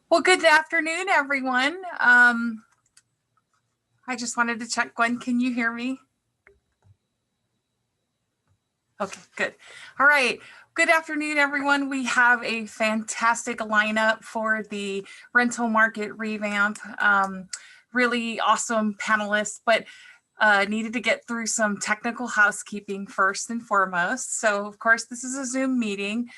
Well, good afternoon, everyone. I just wanted to check, Gwen, can you hear me? Okay, good. All right. Good afternoon, everyone. We have a fantastic lineup for the rental market revamp. Really awesome panelists, but needed to get through some technical housekeeping first and foremost. So, of course, this is a Zoom meeting.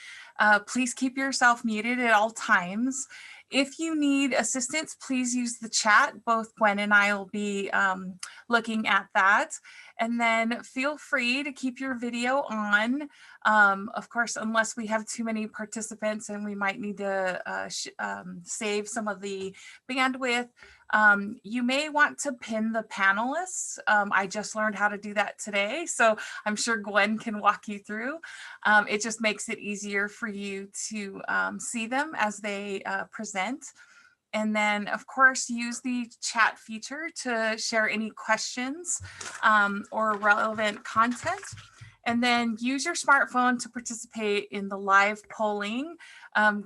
Please keep yourself muted at all times. If you need assistance, please use the chat. Both Gwen and I will be looking at that. And then feel free to keep your video on. Of course, unless we have too many participants and we might need to save some of the bandwidth. You may want to pin the panelists. I just learned how to do that today, so I'm sure Gwen can walk you through. It just makes it easier for you to see them as they present. And then, of course, use the chat feature to share any questions or relevant content. And then use your smartphone to participate in the live polling.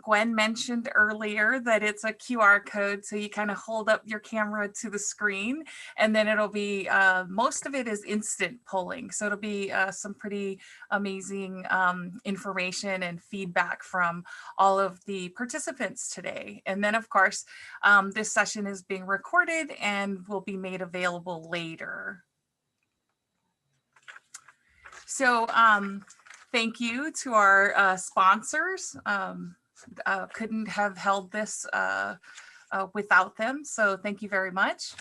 Gwen mentioned earlier that it's a QR code, so you kind of hold up your camera to the screen, and then it'll be, most of it is instant polling. So it'll be some pretty amazing information and feedback from all of the participants today. And then, of course, this session is being recorded and will be made available later. So thank you to our sponsors. Couldn't have held this without them. So thank you very much.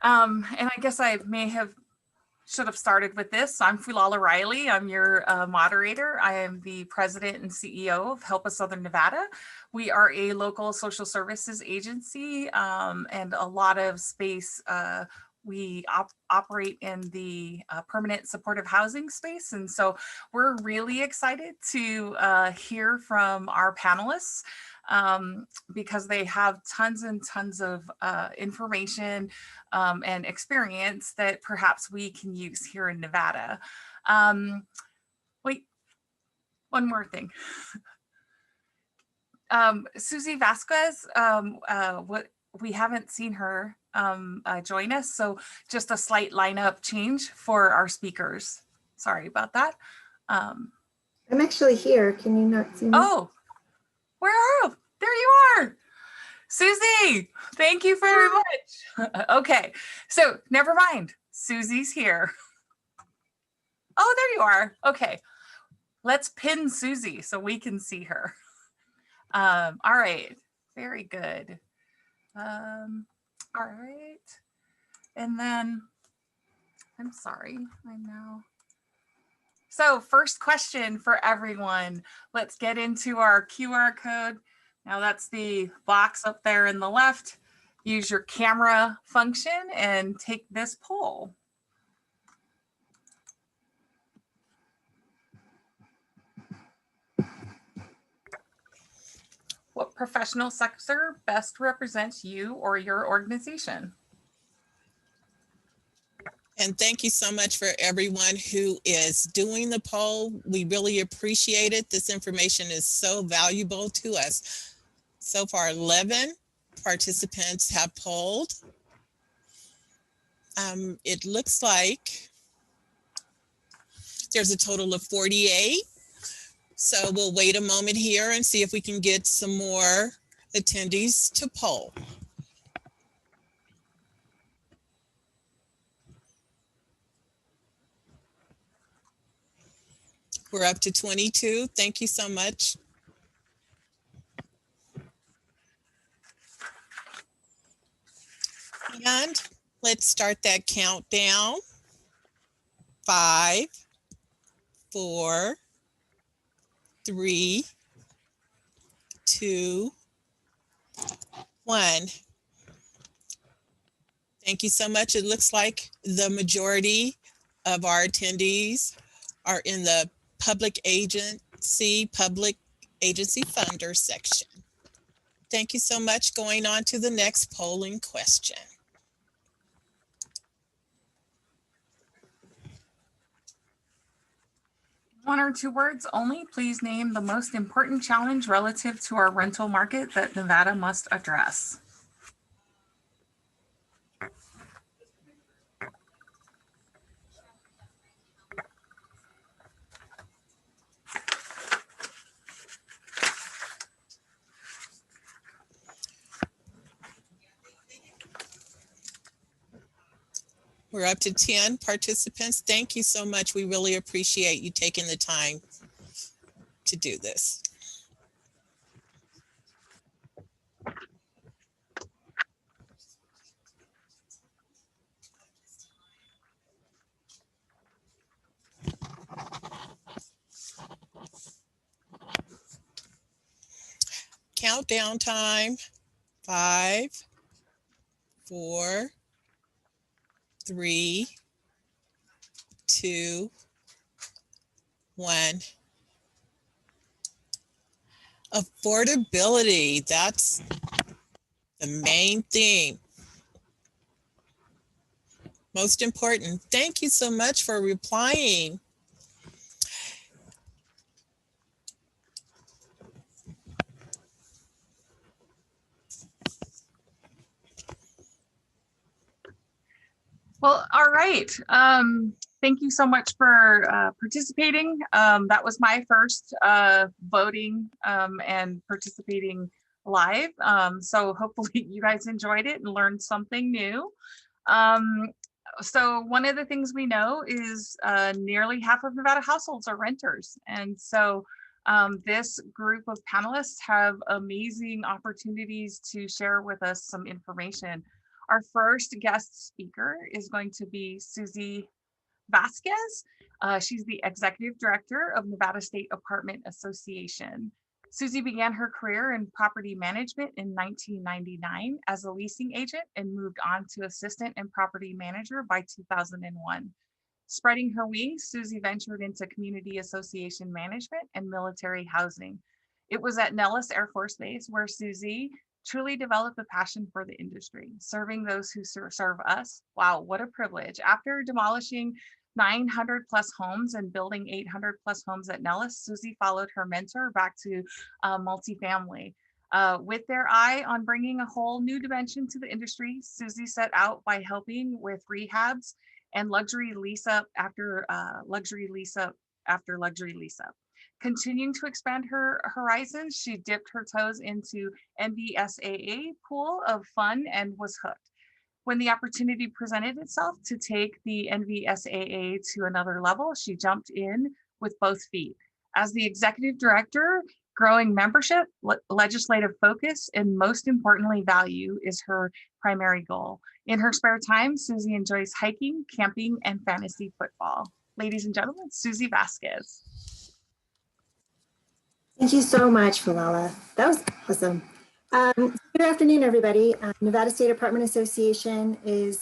And I guess I should have started with this. I'm Fuilala Riley. I'm your moderator. I am the president and CEO of Help Us Southern Nevada. We are a local social services agency and a lot of space. We operate in the permanent supportive housing space. And so we're really excited to hear from our panelists because they have tons and tons of information and experience that perhaps we can use here in Nevada. Wait, one more thing. Susy Vasquez, we haven't seen her join us, so just a slight lineup change for our speakers. Sorry about that. I'm actually here. Can you not see me? Oh, where are you? There you are. Susy, thank you very much. Okay, so never mind. Susy's here. Oh, there you are. Okay, let's pin Susy so we can see her. All right, very good. All right, and then, I'm sorry, I know. So first question for everyone. Let's get into our QR code. Now that's the box up there in the left. Use your camera function and take this poll. What professional sector best represents you or your organization? And thank you so much for everyone who is doing the poll. We really appreciate it. This information is so valuable to us. So far, 11 participants have polled. It looks like there's a total of 48. So we'll wait a moment here and see if we can get some more attendees to poll. We're up to 22. Thank you so much. And let's start that countdown. 5, 4, 3, 2, 1. Thank you so much. It looks like the majority of our attendees are in the public agency funder section. Thank you so much. Going on to the next polling question. 1 or 2 words only. Please name the most important challenge relative to our rental market that Nevada must address. We're up to 10 participants. Thank you so much. We really appreciate you taking the time to do this. Countdown time. 5, 4, 3, 2, 1. Affordability, that's the main theme. Most important. Thank you so much for replying. Well, all right. Thank you so much for participating. That was my first voting and participating live. So hopefully you guys enjoyed it and learned something new. So one of the things we know is nearly half of Nevada households are renters. And so this group of panelists have amazing opportunities to share with us some information. Our first guest speaker is going to be Susy Vasquez. She's the executive director of Nevada State Apartment Association. Susy began her career in property management in 1999 as a leasing agent and moved on to assistant and property manager by 2001. Spreading her wings, Susy ventured into community association management and military housing. It was at Nellis Air Force Base where Susy truly developed a passion for the industry, serving those who serve us. Wow, what a privilege. After demolishing 900 plus homes and building 800 plus homes at Nellis, Susy followed her mentor back to multifamily. With their eye on bringing a whole new dimension to the industry, Susy set out by helping with rehabs and luxury lease up after luxury lease up. Continuing to expand her horizons, she dipped her toes into NVSAA pool of fun and was hooked. When the opportunity presented itself to take the NVSAA to another level, she jumped in with both feet. As the executive director, growing membership, legislative focus, and most importantly, value is her primary goal. In her spare time, Susy enjoys hiking, camping, and fantasy football. Ladies and gentlemen, Susy Vasquez. Thank you so much, Fuilala. That was awesome. Good afternoon, everybody. Nevada State Apartment Association is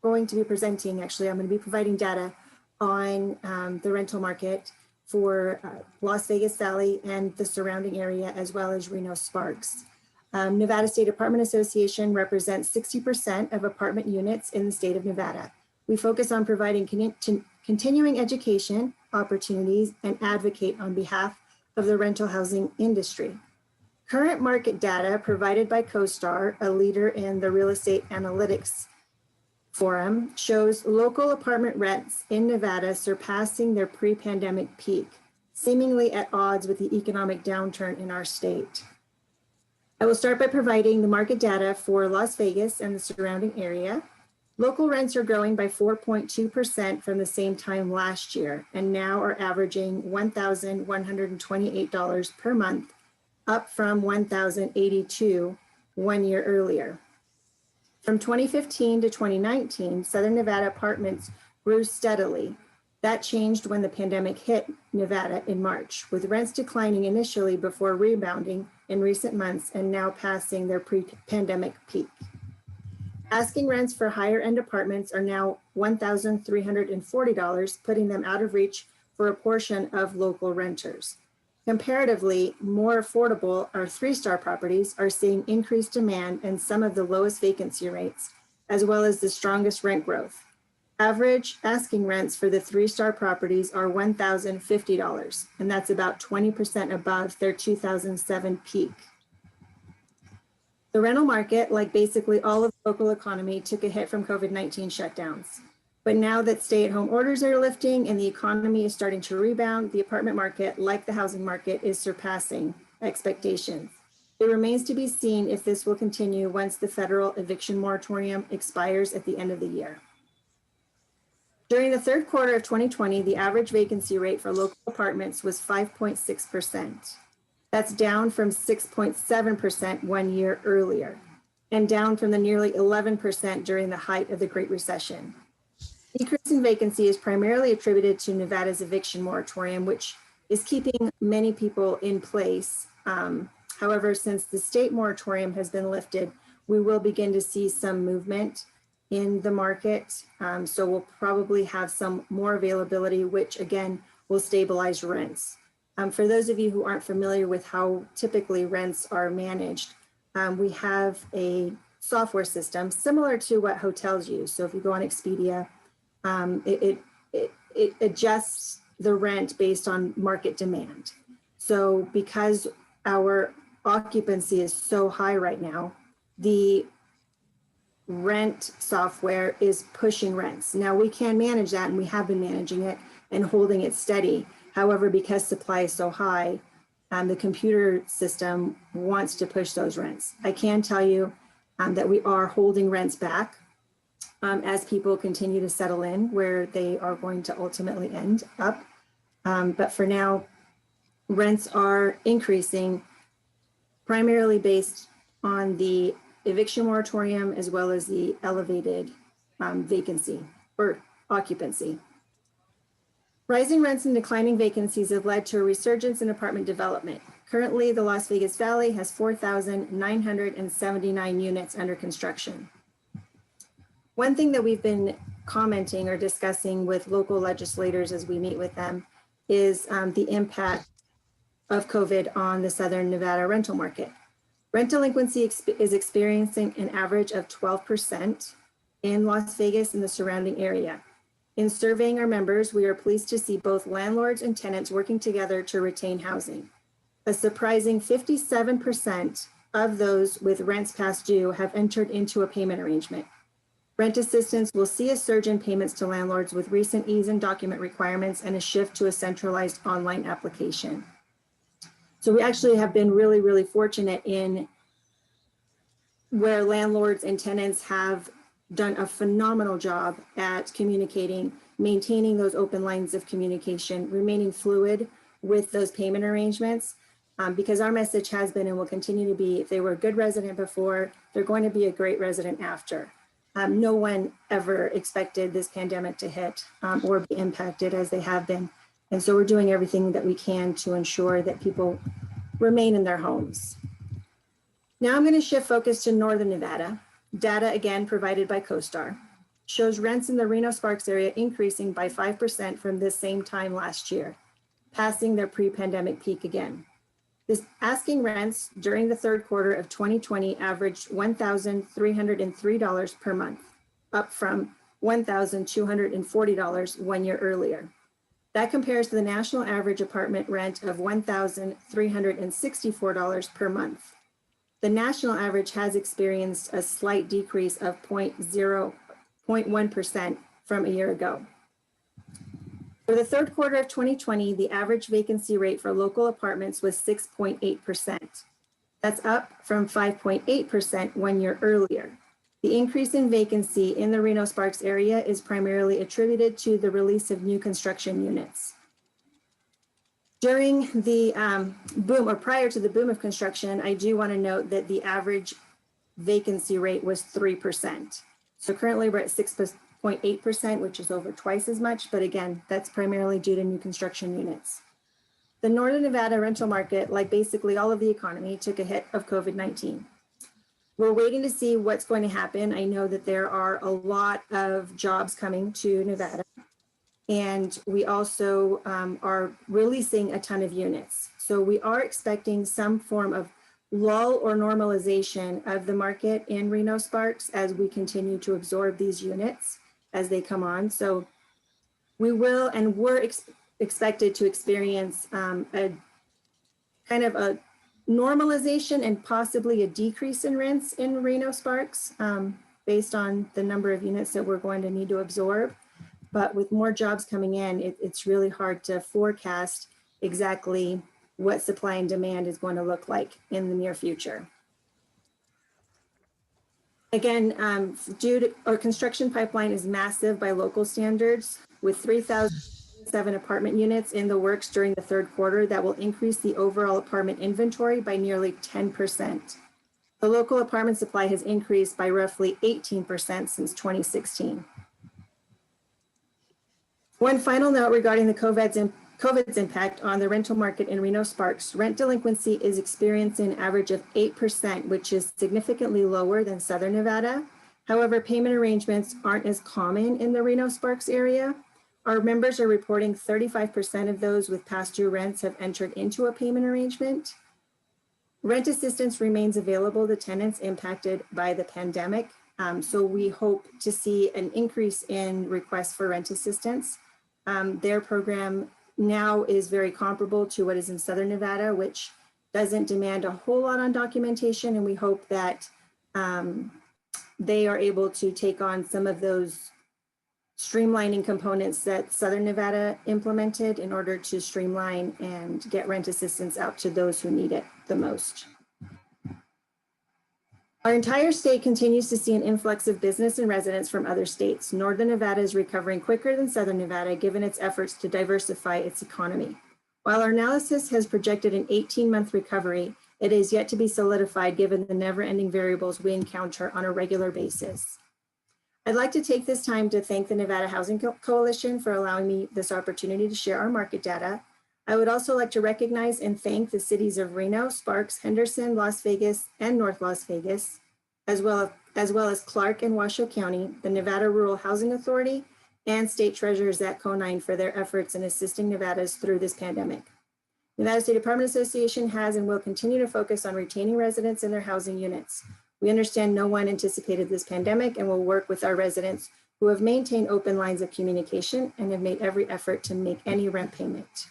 going to be presenting, actually, I'm going to be providing data on the rental market for Las Vegas Valley and the surrounding area, as well as Reno Sparks. Nevada State Apartment Association represents 60% of apartment units in the state of Nevada. We focus on providing continuing education opportunities and advocate on behalf of the rental housing industry. Current market data provided by CoStar, a leader in the real estate analytics forum, shows local apartment rents in Nevada surpassing their pre-pandemic peak, seemingly at odds with the economic downturn in our state. I will start by providing the market data for Las Vegas and the surrounding area. Local rents are growing by 4.2% from the same time last year, and now are averaging $1,128 per month, up from $1,082 1 year earlier. From 2015 to 2019, Southern Nevada apartments grew steadily. That changed when the pandemic hit Nevada in March, with rents declining initially before rebounding in recent months and now passing their pre-pandemic peak. Asking rents for higher end apartments are now $1,340, putting them out of reach for a portion of local renters. Comparatively, more affordable or 3-star properties are seeing increased demand and some of the lowest vacancy rates, as well as the strongest rent growth. Average asking rents for the 3-star properties are $1,050, and that's about 20% above their 2007 peak. The rental market, like basically all of the local economy, took a hit from COVID-19 shutdowns. But now that stay-at-home orders are lifting and the economy is starting to rebound, the apartment market, like the housing market, is surpassing expectations. It remains to be seen if this will continue once the federal eviction moratorium expires at the end of the year. During the third quarter of 2020, the average vacancy rate for local apartments was 5.6%. That's down from 6.7% 1 year earlier, and down from the nearly 11% during the height of the Great Recession. Decrease in vacancy is primarily attributed to Nevada's eviction moratorium, which is keeping many people in place. However, since the state moratorium has been lifted, we will begin to see some movement in the market. So we'll probably have some more availability, which again will stabilize rents. For those of you who aren't familiar with how typically rents are managed, we have a software system similar to what hotels use. So if you go on Expedia, it adjusts the rent based on market demand. So because our occupancy is so high right now, the rent software is pushing rents. Now we can manage that, and we have been managing it and holding it steady. However, because supply is so high, the computer system wants to push those rents. I can tell you that we are holding rents back as people continue to settle in where they are going to ultimately end up. But for now, rents are increasing primarily based on the eviction moratorium as well as the elevated vacancy or occupancy. Rising rents and declining vacancies have led to a resurgence in apartment development. Currently, the Las Vegas Valley has 4,979 units under construction. One thing that we've been commenting or discussing with local legislators as we meet with them is the impact of COVID on the Southern Nevada rental market. Rent delinquency is experiencing an average of 12% in Las Vegas and the surrounding area. In surveying our members, we are pleased to see both landlords and tenants working together to retain housing. A surprising 57% of those with rents past due have entered into a payment arrangement. Rent assistance will see a surge in payments to landlords with recent ease in document requirements and a shift to a centralized online application. So we actually have been really, really fortunate in where landlords and tenants have done a phenomenal job at communicating, maintaining those open lines of communication, remaining fluid with those payment arrangements, because our message has been and will continue to be, if they were a good resident before, they're going to be a great resident after. No one ever expected this pandemic to hit or be impacted as they have been. And so we're doing everything that we can to ensure that people remain in their homes. Now I'm going to shift focus to Northern Nevada. Data, again, provided by CoStar, shows rents in the Reno-Sparks area increasing by 5% from this same time last year, passing their pre-pandemic peak again. This asking rents during the third quarter of 2020 averaged $1,303 per month, up from $1,240 1 year earlier. That compares to the national average apartment rent of $1,364 per month. The national average has experienced a slight decrease of 0.1% from a year ago. For the third quarter of 2020, the average vacancy rate for local apartments was 6.8%. That's up from 5.8% 1 year earlier. The increase in vacancy in the Reno-Sparks area is primarily attributed to the release of new construction units. During the boom, or prior to the boom of construction, I do want to note that the average vacancy rate was 3%. So currently we're at 6.8%, which is over twice as much. But again, that's primarily due to new construction units. The Northern Nevada rental market, like basically all of the economy, took a hit of COVID-19. We're waiting to see what's going to happen. I know that there are a lot of jobs coming to Nevada. And we also are releasing a ton of units. So we are expecting some form of lull or normalization of the market in Reno-Sparks as we continue to absorb these units. as they come on. So we will, and we're expected to experience a kind of a normalization and possibly a decrease in rents in Reno Sparks based on the number of units that we're going to need to absorb. But with more jobs coming in, it's really hard to forecast exactly what supply and demand is going to look like in the near future. Again, our construction pipeline is massive by local standards, with 3,007 apartment units in the works during the third quarter that will increase the overall apartment inventory by nearly 10%. The local apartment supply has increased by roughly 18% since 2016. One final note regarding the COVID's impact on the rental market in Reno Sparks. Rent delinquency is experiencing an average of 8%, which is significantly lower than Southern Nevada. However, payment arrangements aren't as common in the Reno Sparks area. Our members are reporting 35% of those with past due rents have entered into a payment arrangement. Rent assistance remains available to tenants impacted by the pandemic. So we hope to see an increase in requests for rent assistance. Their program now is very comparable to what is in Southern Nevada, which doesn't demand a whole lot on documentation. And we hope that they are able to take on some of those streamlining components that Southern Nevada implemented in order to streamline and get rent assistance out to those who need it the most. Our entire state continues to see an influx of business and residents from other states. Northern Nevada is recovering quicker than Southern Nevada, given its efforts to diversify its economy. While our analysis has projected an 18-month recovery, it is yet to be solidified given the never-ending variables we encounter on a regular basis. I'd like to take this time to thank the Nevada Housing Coalition for allowing me this opportunity to share our market data. I would also like to recognize and thank the cities of Reno, Sparks, Henderson, Las Vegas, and North Las Vegas, as well as Clark and Washoe County, the Nevada Rural Housing Authority, and State Treasurer Zach Conine for their efforts in assisting Nevadans through this pandemic. Nevada State Apartment Association has and will continue to focus on retaining residents in their housing units. We understand no one anticipated this pandemic and will work with our residents who have maintained open lines of communication and have made every effort to make any rent payment.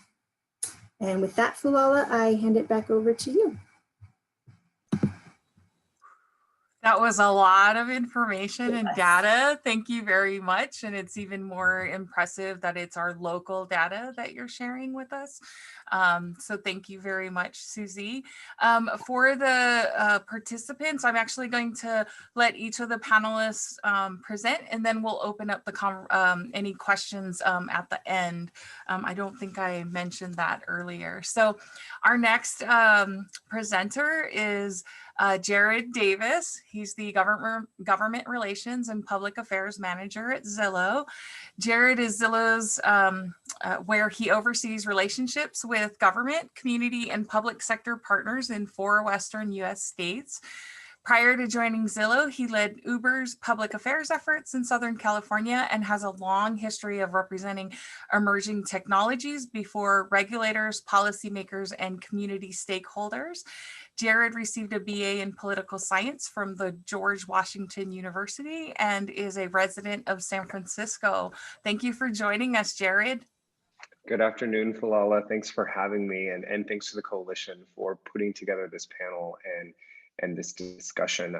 And with that, Fuilala, I hand it back over to you. That was a lot of information and data. Thank you very much. And it's even more impressive that it's our local data that you're sharing with us. So thank you very much, Susie. For the participants, I'm actually going to let each of the panelists present, and then we'll open up the any questions at the end. I don't think I mentioned that earlier. So our next presenter is Jarryd Davis. He's the government relations and public affairs manager at Zillow. Jarryd is Zillow's where he oversees relationships with government, community, and public sector partners in 4 Western US states. Prior to joining Zillow, he led Uber's public affairs efforts in Southern California and has a long history of representing emerging technologies before regulators, policymakers, and community stakeholders. Jarryd received a BA in political science from the George Washington University and is a resident of San Francisco. Thank you for joining us, Jarryd. Good afternoon, Fuilala. Thanks for having me, and thanks to the coalition for putting together this panel and this discussion.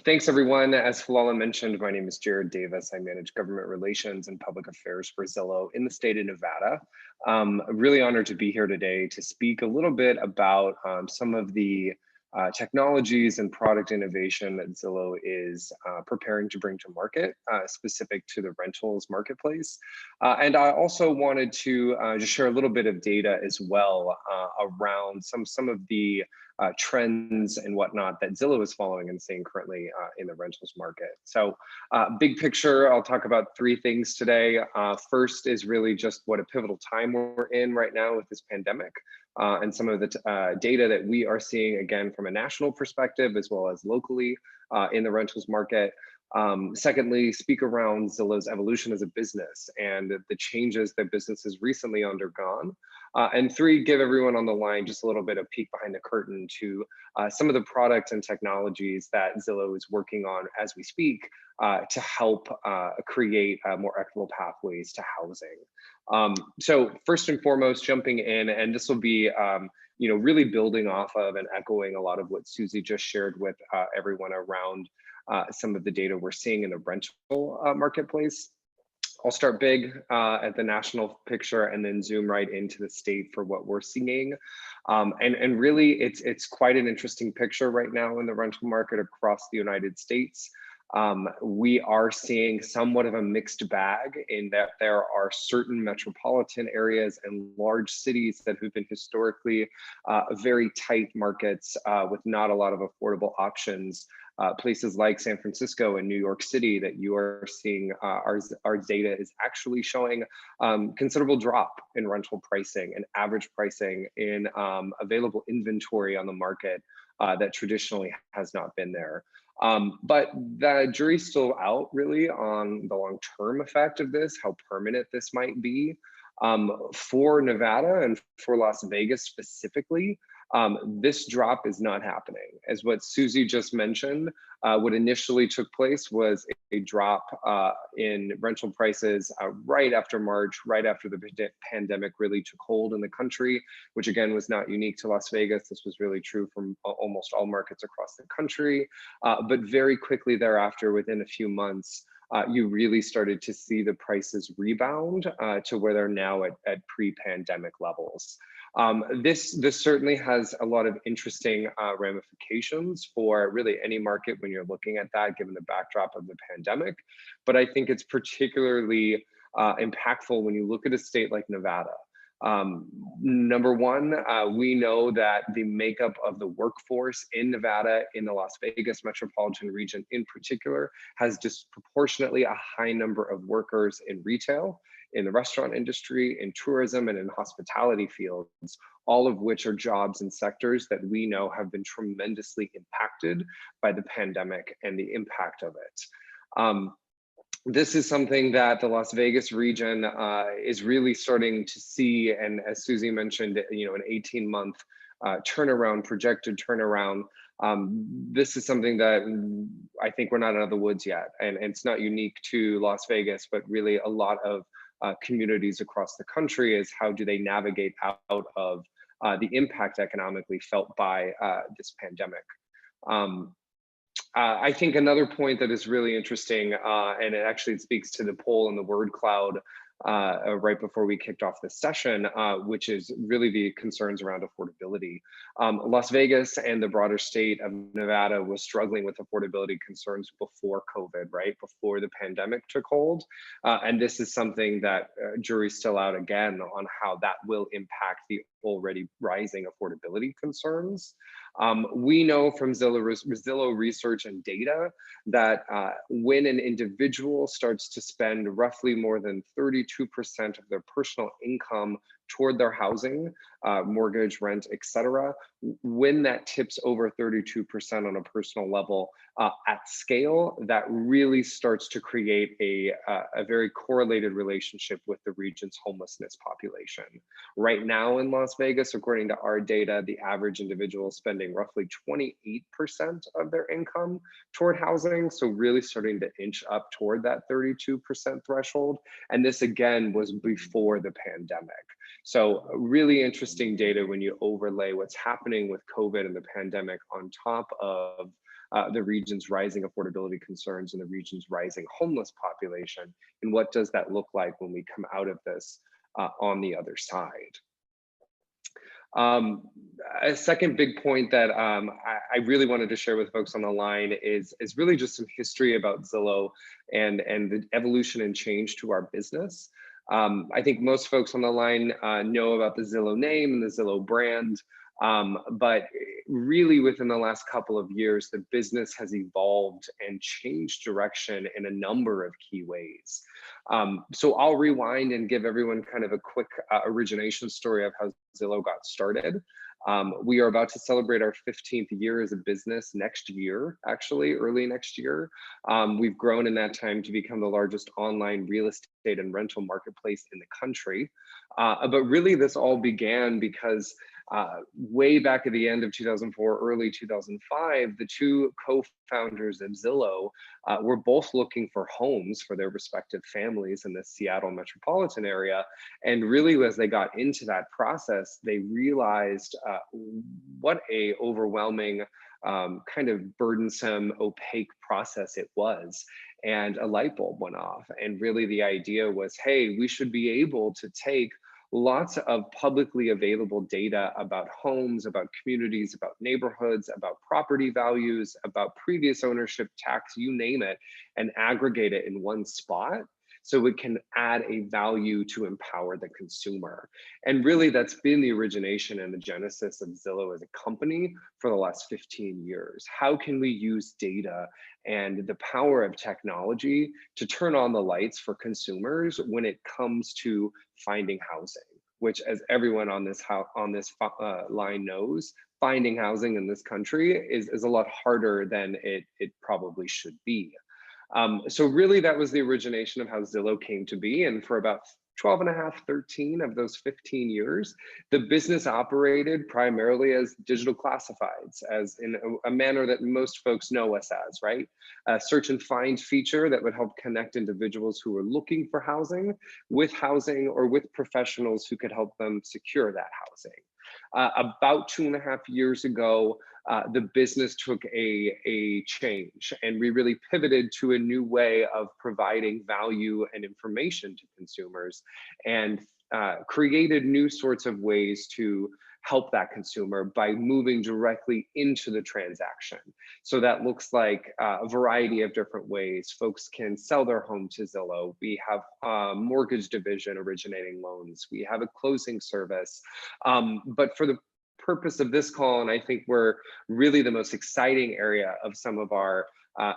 Thanks everyone. As Fuilala mentioned, my name is Jarryd Davis. I manage government relations and public affairs for Zillow in the state of Nevada. I'm really honored to be here today to speak a little bit about some of the technologies and product innovation that Zillow is preparing to bring to market, specific to the rentals marketplace. And I also wanted to just share a little bit of data as well around some of the trends and whatnot that Zillow is following and seeing currently in the rentals market. So big picture, I'll talk about 3 things today. First is really just what a pivotal time we're in right now with this pandemic. And some of the data that we are seeing, again, from a national perspective, as well as locally in the rentals market. Secondly, speak around Zillow's evolution as a business and the changes that business has recently undergone. And three, give everyone on the line just a little bit of peek behind the curtain to some of the products and technologies that Zillow is working on as we speak to help create more equitable pathways to housing. So first and foremost, jumping in, and this will be really building off of and echoing a lot of what Susy just shared with everyone around some of the data we're seeing in the rental marketplace. I'll start big at the national picture and then zoom right into the state for what we're seeing. And really, it's quite an interesting picture right now in the rental market across the United States. We are seeing somewhat of a mixed bag in that there are certain metropolitan areas and large cities that have been historically very tight markets with not a lot of affordable options. Places like San Francisco and New York City that you are seeing, our data is actually showing considerable drop in rental pricing and average pricing in available inventory on the market that traditionally has not been there. But the jury's still out really on the long-term effect of this, how permanent this might be. For Nevada and for Las Vegas specifically, this drop is not happening. As what Susy just mentioned, what initially took place was a drop in rental prices right after March, right after the pandemic really took hold in the country, which again was not unique to Las Vegas. This was really true from almost all markets across the country. But very quickly thereafter, within a few months, you really started to see the prices rebound to where they're now at pre-pandemic levels. This certainly has a lot of interesting ramifications for really any market when you're looking at that, given the backdrop of the pandemic. But I think it's particularly impactful when you look at a state like Nevada. Number one, we know that the makeup of the workforce in Nevada, in the Las Vegas metropolitan region in particular, has disproportionately a high number of workers in retail, in the restaurant industry, in tourism, and in hospitality fields, all of which are jobs and sectors that we know have been tremendously impacted by the pandemic and the impact of it. This is something that the Las Vegas region is really starting to see, and as Susy mentioned, an 18-month turnaround, projected turnaround. This is something that I think we're not out of the woods yet, and it's not unique to Las Vegas, but really a lot of communities across the country is how do they navigate out of the impact economically felt by this pandemic. I think another point that is really interesting, and it actually speaks to the poll in the word cloud right before we kicked off this session, which is really the concerns around affordability. Las Vegas and the broader state of Nevada was struggling with affordability concerns before COVID, right? Before the pandemic took hold. And this is something that jury's still out again on how that will impact the already rising affordability concerns. We know from Zillow research and data that when an individual starts to spend roughly more than 32% of their personal income toward their housing, mortgage, rent, etc., when that tips over 32% on a personal level at scale, that really starts to create a very correlated relationship with the region's homelessness population. Right now in Las Vegas, according to our data, the average individual is spending roughly 28% of their income toward housing, so really starting to inch up toward that 32% threshold. And this again was before the pandemic. So really interesting data when you overlay what's happening with COVID and the pandemic on top of the region's rising affordability concerns and the region's rising homeless population. And what does that look like when we come out of this on the other side? A second big point that I really wanted to share with folks on the line is really just some history about Zillow and the evolution and change to our business. I think most folks on the line know about the Zillow name and the Zillow brand, but really within the last couple of years, the business has evolved and changed direction in a number of key ways. So I'll rewind and give everyone kind of a quick origination story of how Zillow got started. We are about to celebrate our 15th year as a business next year, actually, early next year. We've grown in that time to become the largest online real estate and rental marketplace in the country. But really, this all began because way back at the end of 2004, early 2005, the two co-founders of Zillow were both looking for homes for their respective families in the Seattle metropolitan area. And really, as they got into that process, they realized what a overwhelming, kind of burdensome, opaque process it was. And a light bulb went off. And really the idea was, hey, we should be able to take lots of publicly available data about homes, about communities, about neighborhoods, about property values, about previous ownership, tax, you name it, and aggregate it in one spot so it can add a value to empower the consumer. And really that's been the origination and the genesis of Zillow as a company for the last 15 years. How can we use data and the power of technology to turn on the lights for consumers when it comes to finding housing, which, as everyone on this line knows, finding housing in this country is a lot harder than it probably should be. So really that was the origination of how Zillow came to be. And for about 12 and a half, 13 of those 15 years, the business operated primarily as digital classifieds, as in a manner that most folks know us as, right? A search and find feature that would help connect individuals who were looking for housing or with professionals who could help them secure that housing. About 2.5 years ago, the business took a change, and we really pivoted to a new way of providing value and information to consumers, and created new sorts of ways to help that consumer by moving directly into the transaction. So that looks like a variety of different ways. Folks can sell their home to Zillow. We have a mortgage division originating loans. We have a closing service. But for the purpose of this call, and I think we're really the most exciting area of some of our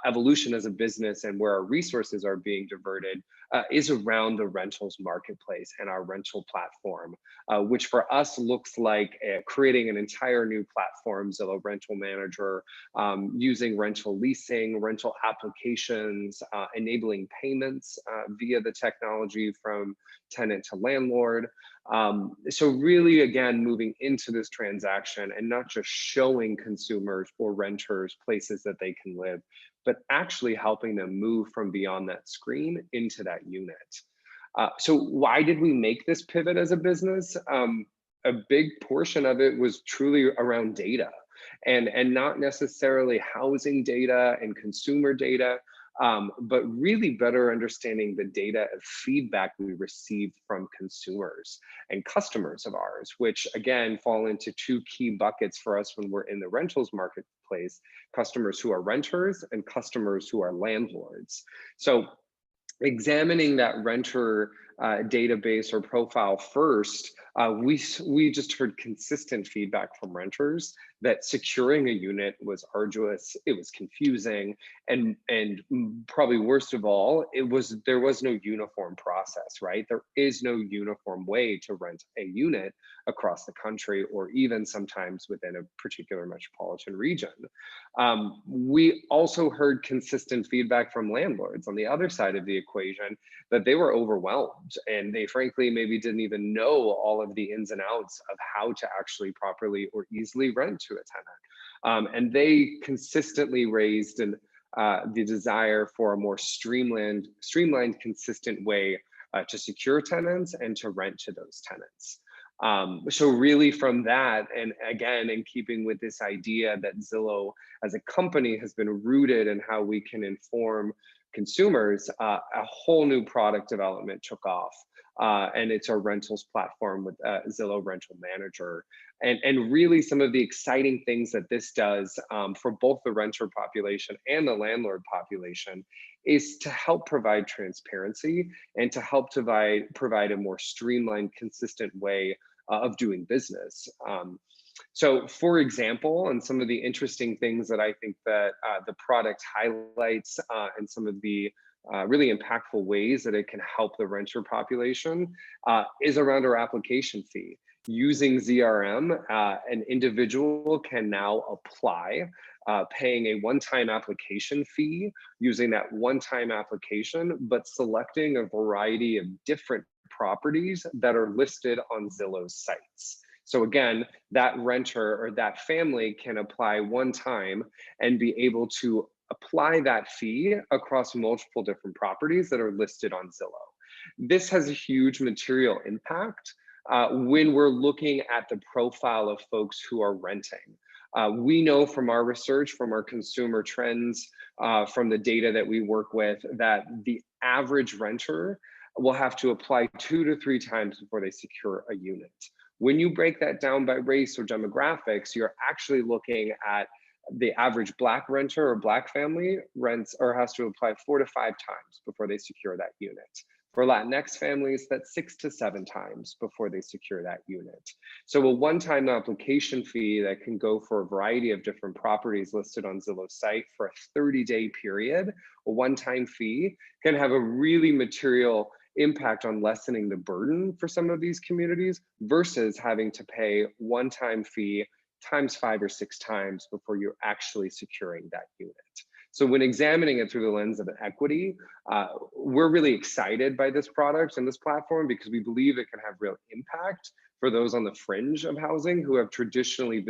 evolution as a business and where our resources are being diverted, is around the rentals marketplace and our rental platform, which for us looks like creating an entire new platform, Zillow Rental Manager, using rental leasing, rental applications, enabling payments via the technology from tenant to landlord. So really, again, moving into this transaction and not just showing consumers or renters places that they can live, but actually helping them move from beyond that screen into that unit. So why did we make this pivot as a business? A big portion of it was truly around data, and not necessarily housing data and consumer data, but really better understanding the data and feedback we received from consumers and customers of ours, which again fall into two key buckets for us when we're in the rentals marketplace: customers who are renters and customers who are landlords. So examining that renter database or profile first, we just heard consistent feedback from renters that securing a unit was arduous, it was confusing, and probably worst of all, there was no uniform process, right? There is no uniform way to rent a unit across the country, or even sometimes within a particular metropolitan region. We also heard consistent feedback from landlords on the other side of the equation that they were overwhelmed, and they frankly maybe didn't even know all of the ins and outs of how to actually properly or easily rent to a tenant. And they consistently raised the desire for a more streamlined, consistent way to secure tenants and to rent to those tenants. So really from that, and again, in keeping with this idea that Zillow as a company has been rooted in how we can inform consumers, a whole new product development took off. And it's our rentals platform with Zillow Rental Manager. And really some of the exciting things that this does for both the renter population and the landlord population is to help provide transparency and to help provide a more streamlined, consistent way of doing business. So for example, and some of the interesting things that I think that the product highlights and some of the really impactful ways that it can help the renter population is around our application fee. Using ZRM, an individual can now apply, paying a one-time application fee, using that one-time application, but selecting a variety of different properties that are listed on Zillow's sites. So again, that renter or that family can apply one time and be able to apply that fee across multiple different properties that are listed on Zillow. This has a huge material impact when we're looking at the profile of folks who are renting. We know from our research, from our consumer trends, from the data that we work with, that the average renter will have to apply 2 to 3 times before they secure a unit. When you break that down by race or demographics, you're actually looking at the average Black renter or Black family rents or has to apply 4 to 5 times before they secure that unit. For Latinx families, that's 6 to 7 times before they secure that unit. So a one-time application fee that can go for a variety of different properties listed on Zillow's site for a 30-day period, a one-time fee can have a really material impact on lessening the burden for some of these communities versus having to pay one-time fee times 5 or 6 times before you're actually securing that unit. So when examining it through the lens of equity, we're really excited by this product and this platform because we believe it can have real impact for those on the fringe of housing who have traditionally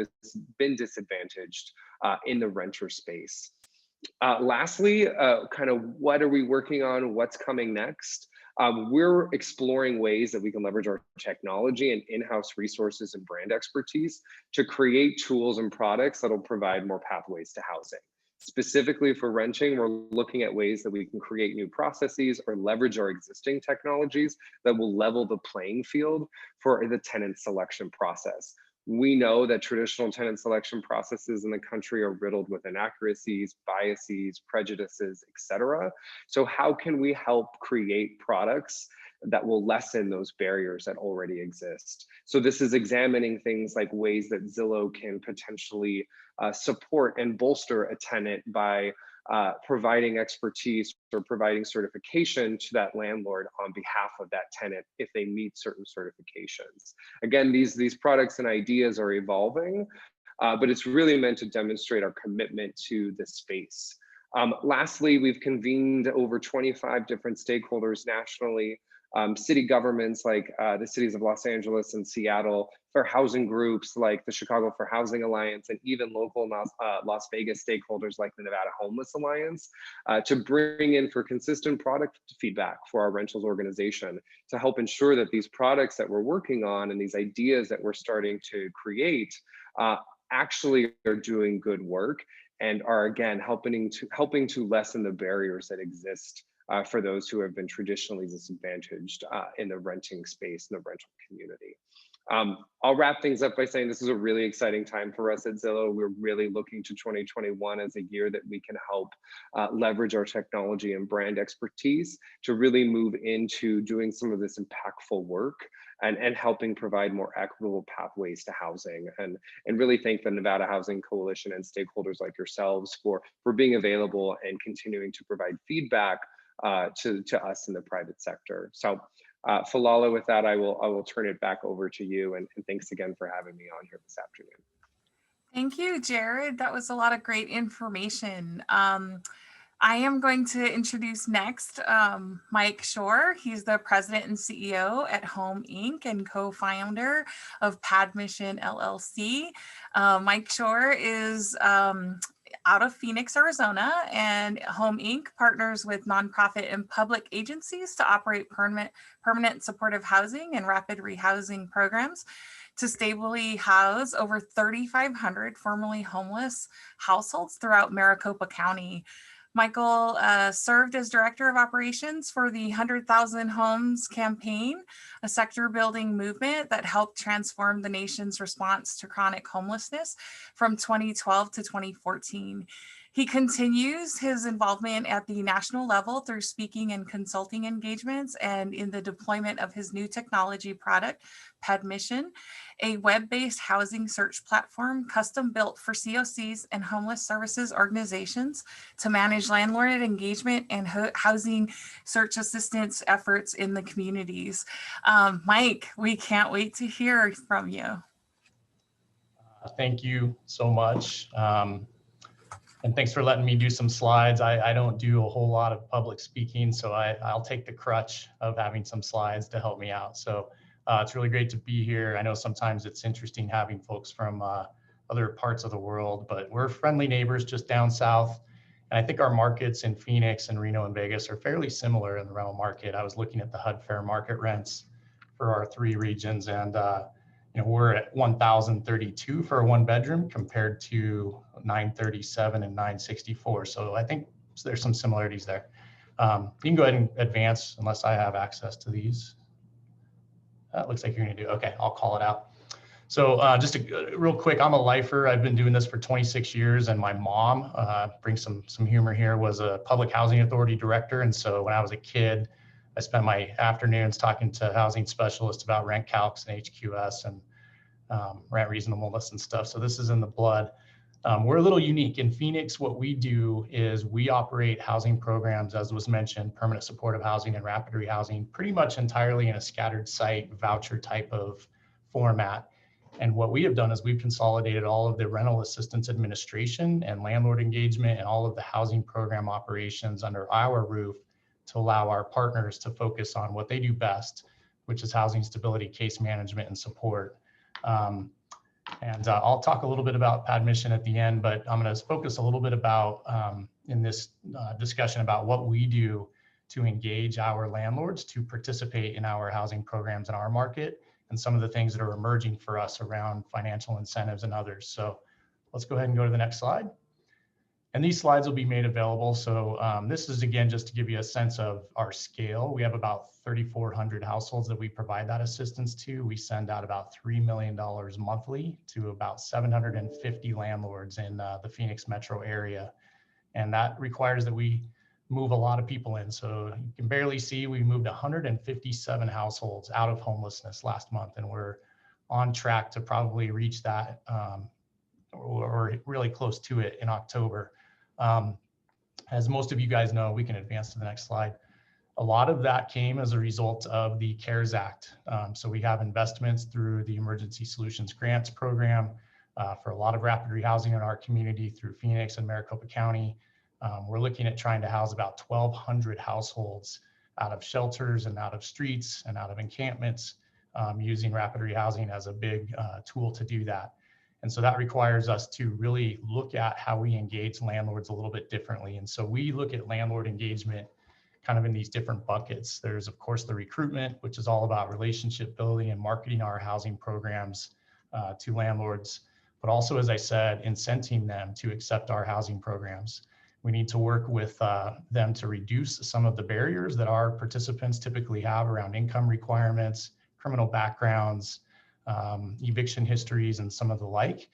been disadvantaged in the renter space. Lastly, kind of what are we working on? What's coming next? We're exploring ways that we can leverage our technology and in-house resources and brand expertise to create tools and products that'll provide more pathways to housing. Specifically for renting, we're looking at ways that we can create new processes or leverage our existing technologies that will level the playing field for the tenant selection process. We know that traditional tenant selection processes in the country are riddled with inaccuracies, biases, prejudices, etc. So how can we help create products that will lessen those barriers that already exist? So this is examining things like ways that Zillow can potentially support and bolster a tenant by providing expertise or providing certification to that landlord on behalf of that tenant if they meet certain certifications. Again, these products and ideas are evolving, but it's really meant to demonstrate our commitment to this space. Lastly, we've convened over 25 different stakeholders nationally, city governments like the cities of Los Angeles and Seattle, fair housing groups like the Chicago Fair Housing Alliance, and even local Las Vegas stakeholders like the Nevada Homeless Alliance, to bring in for consistent product feedback for our rentals organization to help ensure that these products that we're working on and these ideas that we're starting to create actually are doing good work and are, again, helping to lessen the barriers that exist for those who have been traditionally disadvantaged in the renting space, in the rental community. I'll wrap things up by saying this is a really exciting time for us at Zillow. We're really looking to 2021 as a year that we can help leverage our technology and brand expertise to really move into doing some of this impactful work and helping provide more equitable pathways to housing, and really thank the Nevada Housing Coalition and stakeholders like yourselves for being available and continuing to provide feedback to us in the private sector. So Fuilala, with that, I will turn it back over to you, and thanks again for having me on here this afternoon. Thank you, Jarryd. That was a lot of great information. I am going to introduce next Mike Shore. He's the president and CEO at Home Inc. and co-founder of Padmission LLC. Mike Shore is out of Phoenix, Arizona, and Home Inc. partners with nonprofit and public agencies to operate permanent supportive housing and rapid rehousing programs to stably house over 3,500 formerly homeless households throughout Maricopa County. Michael served as director of operations for the 100,000 Homes campaign, a sector building movement that helped transform the nation's response to chronic homelessness from 2012 to 2014. He continues his involvement at the national level through speaking and consulting engagements and in the deployment of his new technology product, Padmission, a web-based housing search platform custom built for COCs and homeless services organizations to manage landlord engagement and housing search assistance efforts in the communities. Mike, we can't wait to hear from you. Thank you so much. And thanks for letting me do some slides. I don't do a whole lot of public speaking, so I'll take the crutch of having some slides to help me out. So it's really great to be here. I know sometimes it's interesting having folks from other parts of the world, but we're friendly neighbors just down south. And I think our markets in Phoenix and Reno and Vegas are fairly similar in the rental market. I was looking at the HUD fair market rents for our 3 regions, and we're at 1,032 for a 1-bedroom compared to 937 and 964. So I think there's some similarities there. You can go ahead and advance unless I have access to these. That looks like you're gonna do, okay, I'll call it out. So just real quick, I'm a lifer. I've been doing this for 26 years, and my mom, brings some humor here, was a public housing authority director. And so when I was a kid, I spent my afternoons talking to housing specialists about rent calcs and HQS and rent reasonableness and stuff. So this is in the blood. We're a little unique. In Phoenix, what we do is we operate housing programs, as was mentioned, permanent supportive housing and rapid rehousing, pretty much entirely in a scattered site voucher type of format. And what we have done is we've consolidated all of the rental assistance administration and landlord engagement and all of the housing program operations under our roof to allow our partners to focus on what they do best, which is housing stability, case management, and support. I'll talk a little bit about Padmission at the end, but I'm going to focus a little bit about in this discussion about what we do to engage our landlords to participate in our housing programs in our market and some of the things that are emerging for us around financial incentives and others. So let's go ahead and go to the next slide. And these slides will be made available. So this is, again, just to give you a sense of our scale. We have about 3,400 households that we provide that assistance to. We send out about $3 million monthly to about 750 landlords in the Phoenix metro area. And that requires that we move a lot of people in. So you can barely see, we moved 157 households out of homelessness last month, and we're on track to probably reach that or really close to it in October. As most of you guys know, we can advance to the next slide. A lot of that came as a result of the CARES Act. So we have investments through the Emergency Solutions Grants Program for a lot of rapid rehousing in our community through Phoenix and Maricopa County. We're looking at trying to house about 1,200 households out of shelters and out of streets and out of encampments, using rapid rehousing as a big tool to do that. And so that requires us to really look at how we engage landlords a little bit differently. And so we look at landlord engagement kind of in these different buckets. There's, of course, the recruitment, which is all about relationship building and marketing our housing programs to landlords, but also, as I said, incenting them to accept our housing programs. We need to work with them to reduce some of the barriers that our participants typically have around income requirements, criminal backgrounds, eviction histories, and some of the like.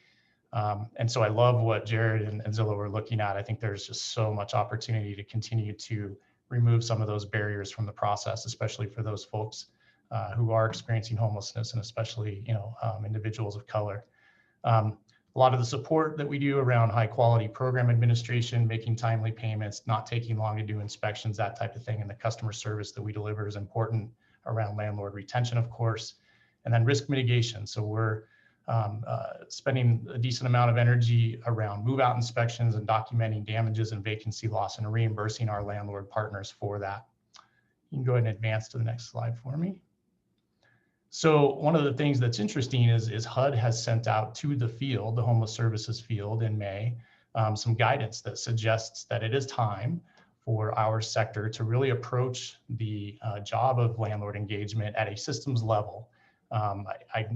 And so I love what Jarryd and Zillow are looking at. I think there's just so much opportunity to continue to remove some of those barriers from the process, especially for those folks who are experiencing homelessness, and especially, individuals of color. A lot of the support that we do around high quality program administration, making timely payments, not taking long to do inspections, that type of thing, and the customer service that we deliver is important around landlord retention, of course. And then risk mitigation. So we're spending a decent amount of energy around move out inspections and documenting damages and vacancy loss and reimbursing our landlord partners for that. You can go ahead and advance to the next slide for me. So one of the things that's interesting is HUD has sent out to the field, the homeless services field in May, some guidance that suggests that it is time for our sector to really approach the job of landlord engagement at a systems level. I'm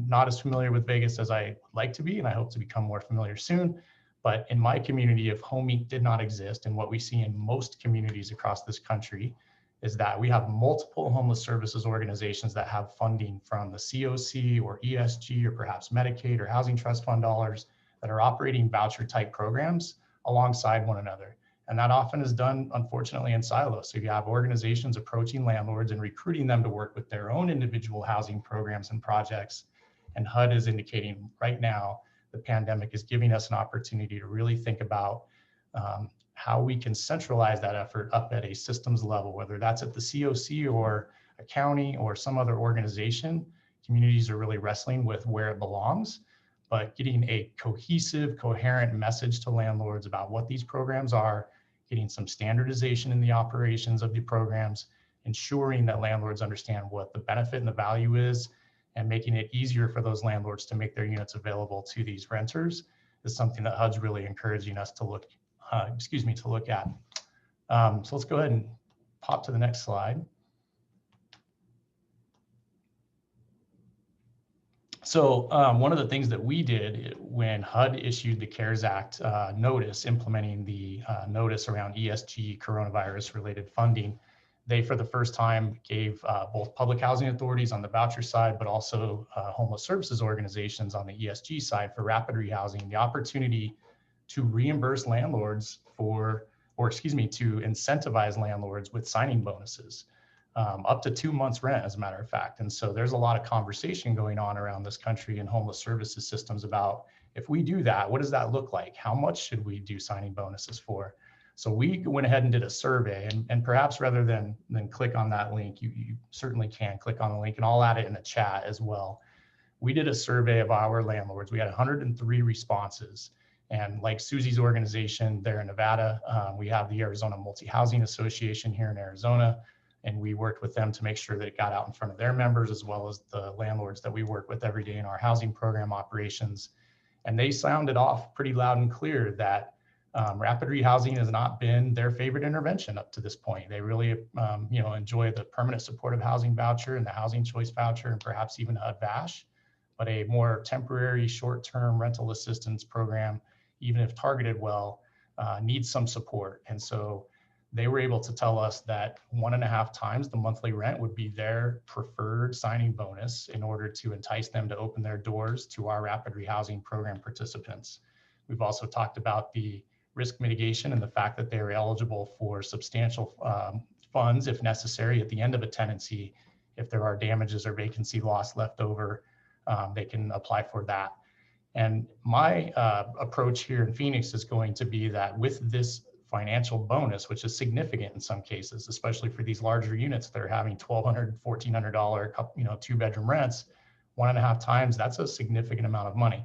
not as familiar with Vegas as I like to be, and I hope to become more familiar soon. But in my community, if HomeEat did not exist, and what we see in most communities across this country, is that we have multiple homeless services organizations that have funding from the COC or ESG or perhaps Medicaid or Housing Trust Fund dollars that are operating voucher type programs alongside one another. And that often is done, unfortunately, in silos. So you have organizations approaching landlords and recruiting them to work with their own individual housing programs and projects. And HUD is indicating right now, the pandemic is giving us an opportunity to really think about how we can centralize that effort up at a systems level, whether that's at the COC or a county or some other organization. Communities are really wrestling with where it belongs, but getting a cohesive, coherent message to landlords about what these programs are, getting some standardization in the operations of the programs, ensuring that landlords understand what the benefit and the value is, and making it easier for those landlords to make their units available to these renters is something that HUD's really encouraging us to look, at. So let's go ahead and pop to the next slide. So one of the things that we did when HUD issued the CARES Act notice implementing the notice around ESG coronavirus related funding, they for the first time gave both public housing authorities on the voucher side, but also homeless services organizations on the ESG side for rapid rehousing the opportunity to reimburse landlords for, or excuse me, to incentivize landlords with signing bonuses. Up to 2 months rent, as a matter of fact. And so there's a lot of conversation going on around this country in homeless services systems about, if we do that, what does that look like? How much should we do signing bonuses for? So we went ahead and did a survey, and perhaps rather than click on that link, you certainly can click on the link, and I'll add it in the chat as well. We did a survey of our landlords. We had 103 responses. And like Susy's organization there in Nevada, we have the Arizona Multi-Housing Association here in Arizona. And we worked with them to make sure that it got out in front of their members, as well as the landlords that we work with every day in our housing program operations. And they sounded off pretty loud and clear that rapid rehousing has not been their favorite intervention up to this point. They really enjoy the permanent supportive housing voucher and the housing choice voucher, and perhaps even HUD-VASH, but a more temporary short-term rental assistance program, even if targeted well, needs some support. And so they were able to tell us that 1.5 times the monthly rent would be their preferred signing bonus in order to entice them to open their doors to our rapid rehousing program participants. We've also talked about the risk mitigation and the fact that they're eligible for substantial funds, if necessary, at the end of a tenancy. If there are damages or vacancy loss left over, they can apply for that. And my approach here in Phoenix is going to be that with this financial bonus, which is significant in some cases, especially for these larger units that are having $1,200, $1,400, 2-bedroom rents, 1.5 times, that's a significant amount of money.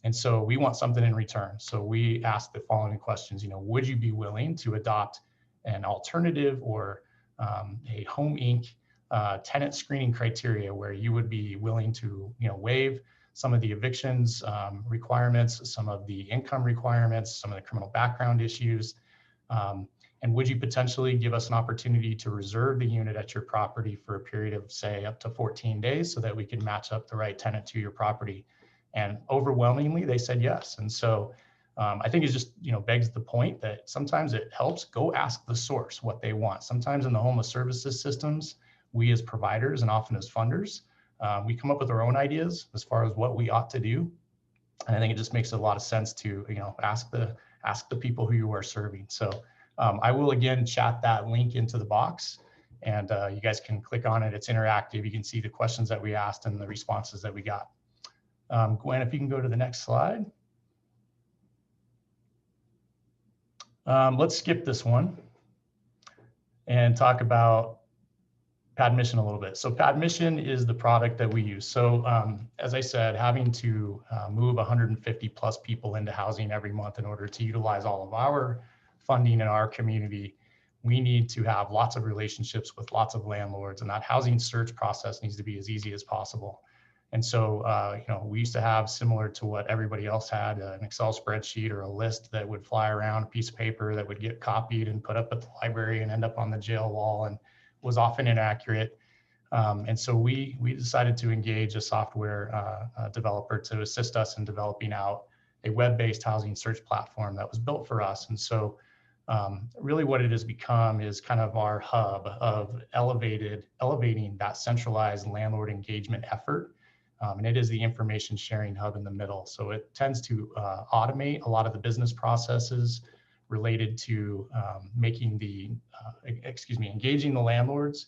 And so we want something in return. So we asked the following questions, would you be willing to adopt an alternative or a Home Inc. Tenant screening criteria where you would be willing to, waive some of the evictions requirements, some of the income requirements, some of the criminal background issues, and would you potentially give us an opportunity to reserve the unit at your property for a period of, say, up to 14 days so that we can match up the right tenant to your property? And overwhelmingly, they said yes. And so I think it just, begs the point that sometimes it helps go ask the source what they want. Sometimes in the homeless services systems, we as providers and often as funders, we come up with our own ideas as far as what we ought to do. And I think it just makes a lot of sense to, ask the people who you are serving. So I will again chat that link into the box, and you guys can click on it. It's interactive. You can see the questions that we asked and the responses that we got. Gwen, if you can go to the next slide. Let's skip this one and talk about Padmission a little bit. So Padmission is the product that we use. So as I said, having to move 150 plus people into housing every month in order to utilize all of our funding in our community, we need to have lots of relationships with lots of landlords, and that housing search process needs to be as easy as possible. And so, we used to have, similar to what everybody else had, an Excel spreadsheet or a list that would fly around, a piece of paper that would get copied and put up at the library and end up on the jail wall, and was often inaccurate. And so we decided to engage a software developer to assist us in developing out a web-based housing search platform that was built for us. And so really what it has become is kind of our hub of elevating that centralized landlord engagement effort. And it is the information sharing hub in the middle. So it tends to automate a lot of the business processes, related to engaging the landlords,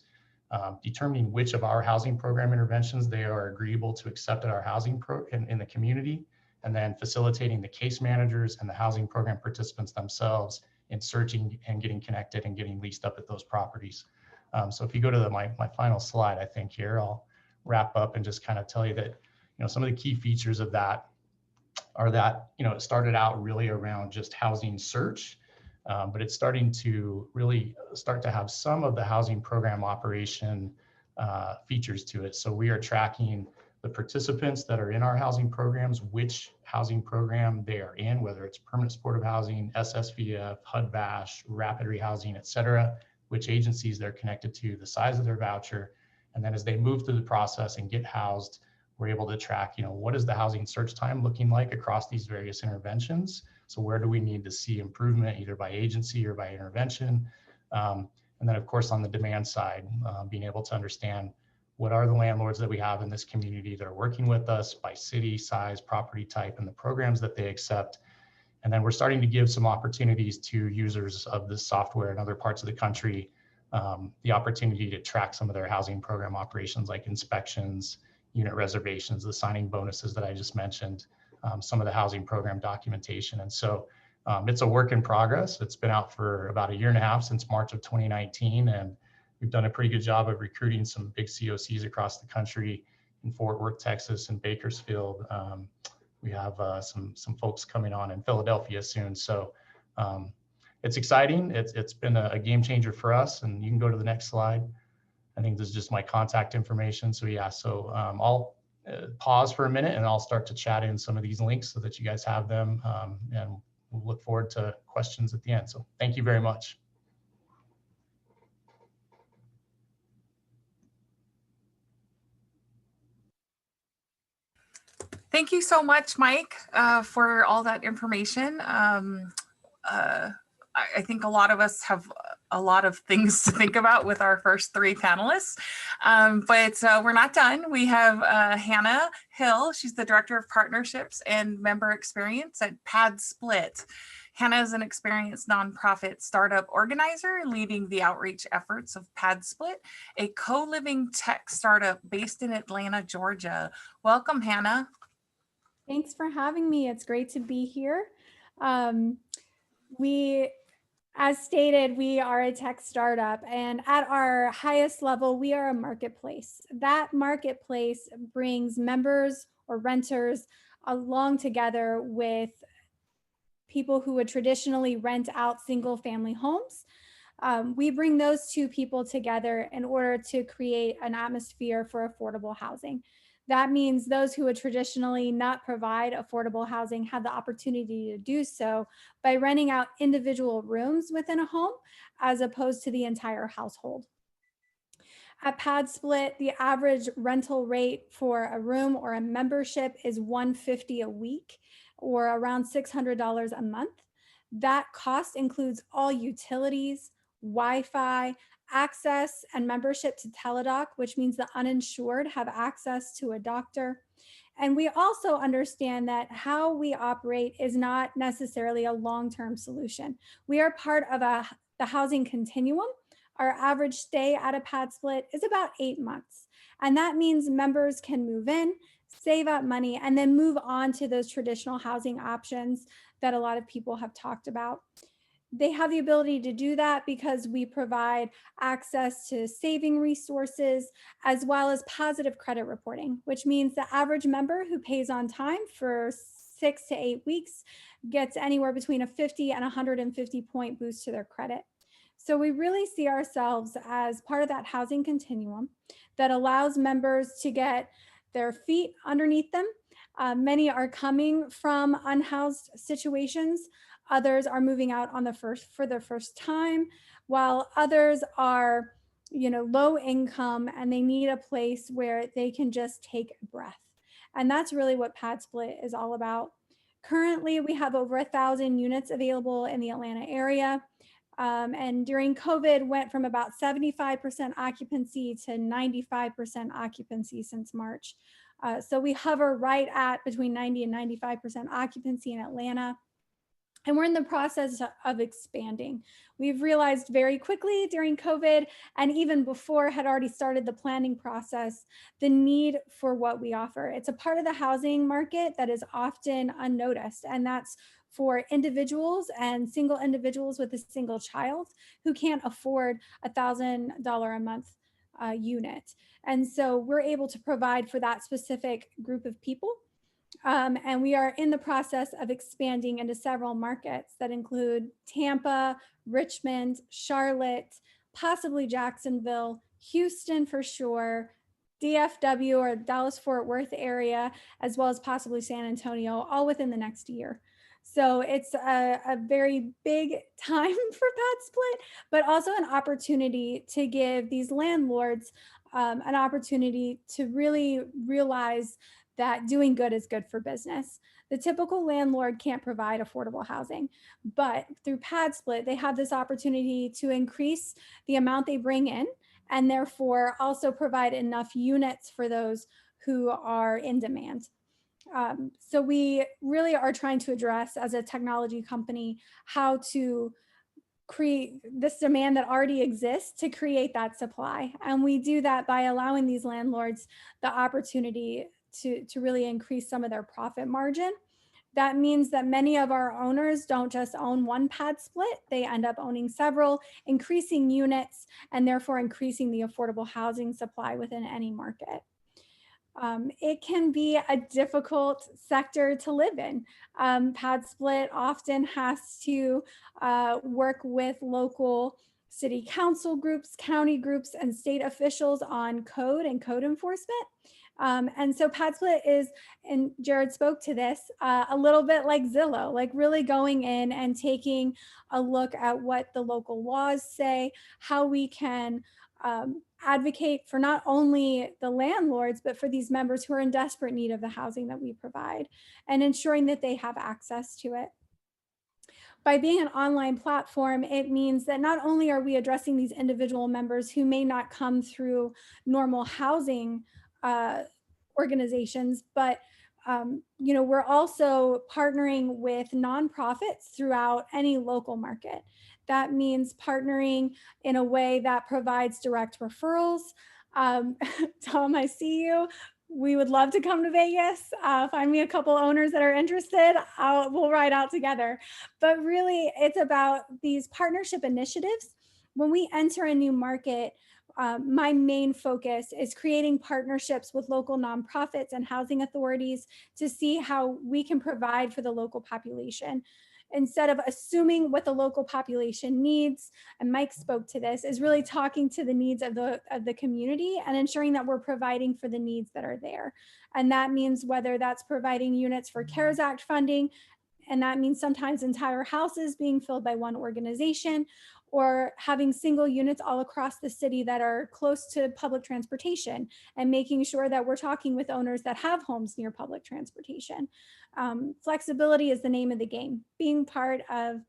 determining which of our housing program interventions they are agreeable to accept at our housing in the community, and then facilitating the case managers and the housing program participants themselves in searching and getting connected and getting leased up at those properties. So if you go to my final slide, I think here, I'll wrap up and just kind of tell you that, some of the key features of that are that, it started out really around just housing search, but it's starting to really start to have some of the housing program operation features to it. So we are tracking the participants that are in our housing programs, which housing program they are in, whether it's permanent supportive housing, SSVF, HUD-VASH, rapid rehousing, et cetera, which agencies they're connected to, the size of their voucher. And then as they move through the process and get housed, we're able to track, what is the housing search time looking like across these various interventions? So where do we need to see improvement, either by agency or by intervention? And then of course, on the demand side, being able to understand what are the landlords that we have in this community that are working with us by city, size, property type, and the programs that they accept. And then we're starting to give some opportunities to users of this software in other parts of the country, the opportunity to track some of their housing program operations like inspections, unit reservations, the signing bonuses that I just mentioned, some of the housing program documentation. And so it's a work in progress. It's been out for about 1.5 years, since March of 2019. And we've done a pretty good job of recruiting some big COCs across the country in Fort Worth, Texas, and Bakersfield. We have some folks coming on in Philadelphia soon. So it's exciting. It's been a game changer for us. And you can go to the next slide. I think this is just my contact information. So yeah, so I'll pause for a minute and I'll start to chat in some of these links so that you guys have them, and we'll look forward to questions at the end. So thank you very much. Thank you so much, Mike, for all that information. I think a lot of us have a lot of things to think about with our first 3 panelists, but we're not done. We have Hannah Hill. She's the Director of Partnerships and Member Experience at PadSplit. Hannah is an experienced nonprofit startup organizer leading the outreach efforts of PadSplit, a co-living tech startup based in Atlanta, Georgia. Welcome, Hannah. Thanks for having me. It's great to be here. As stated, we are a tech startup, and at our highest level, we are a marketplace. That marketplace brings members or renters along together with people who would traditionally rent out single family homes. We bring those 2 people together in order to create an atmosphere for affordable housing. That means those who would traditionally not provide affordable housing have the opportunity to do so by renting out individual rooms within a home as opposed to the entire household. At PadSplit, the average rental rate for a room or a membership is $150 a week, or around $600 a month. That cost includes all utilities, Wi-Fi, access and membership to Teladoc, which means the uninsured have access to a doctor. And we also understand that how we operate is not necessarily a long-term solution. We are part of the housing continuum. Our average stay at a PadSplit is about 8 months. And that means members can move in, save up money, and then move on to those traditional housing options that a lot of people have talked about. They have the ability to do that because we provide access to saving resources as well as positive credit reporting, which means the average member who pays on time for 6 to 8 weeks gets anywhere between a 50 and 150 point boost to their credit. So we really see ourselves as part of that housing continuum that allows members to get their feet underneath them. Many are coming from unhoused situations. Others are moving out for the first time, while others are, low income and they need a place where they can just take a breath. And that's really what PadSplit is all about. Currently, we have over 1,000 units available in the Atlanta area. And during COVID, went from about 75% occupancy to 95% occupancy since March. So we hover right at between 90 and 95% occupancy in Atlanta. And we're in the process of expanding. We've realized very quickly during COVID, and even before had already started the planning process, the need for what we offer. It's a part of the housing market that is often unnoticed, and that's for individuals and single individuals with a single child who can't afford $1,000 a month unit. And so we're able to provide for that specific group of people. And we are in the process of expanding into several markets that include Tampa, Richmond, Charlotte, possibly Jacksonville, Houston for sure, DFW or Dallas-Fort Worth area, as well as possibly San Antonio, all within the next year. So it's a very big time for PadSplit, but also an opportunity to give these landlords an opportunity to really realize that doing good is good for business. The typical landlord can't provide affordable housing, but through PadSplit, they have this opportunity to increase the amount they bring in and therefore also provide enough units for those who are in demand. So we really are trying to address as a technology company how to create this demand that already exists to create that supply. And we do that by allowing these landlords the opportunity to really increase some of their profit margin. That means that many of our owners don't just own one PadSplit, they end up owning several, increasing units, and therefore increasing the affordable housing supply within any market. It can be a difficult sector to live in. PadSplit often has to work with local city council groups, county groups, and state officials on code and code enforcement. And so PadSplit is, and Jarryd spoke to this, a little bit like Zillow, like really going in and taking a look at what the local laws say, how we can advocate for not only the landlords, but for these members who are in desperate need of the housing that we provide, and ensuring that they have access to it. By being an online platform, it means that not only are we addressing these individual members who may not come through normal housing organizations, but we're also partnering with nonprofits throughout any local market. That means partnering in a way that provides direct referrals. Tom, I see you. We would love to come to Vegas. Find me a couple owners that are interested. We'll ride out together. But really, it's about these partnership initiatives. When we enter a new market, my main focus is creating partnerships with local nonprofits and housing authorities to see how we can provide for the local population. Instead of assuming what the local population needs, and Mike spoke to this, is really talking to the needs of the community and ensuring that we're providing for the needs that are there. And that means whether that's providing units for CARES Act funding, and that means sometimes entire houses being filled by one organization, or having single units all across the city that are close to public transportation, and making sure that we're talking with owners that have homes near public transportation. Flexibility is the name of the game. Being part of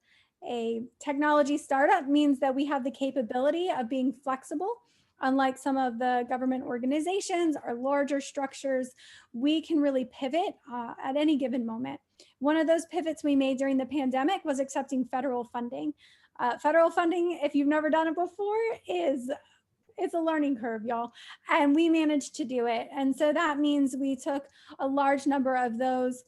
a technology startup means that we have the capability of being flexible. Unlike some of the government organizations or larger structures, we can really pivot at any given moment. One of those pivots we made during the pandemic was accepting federal funding. Federal funding, if you've never done it before, it's a learning curve, y'all. And we managed to do it. And so that means we took a large number of those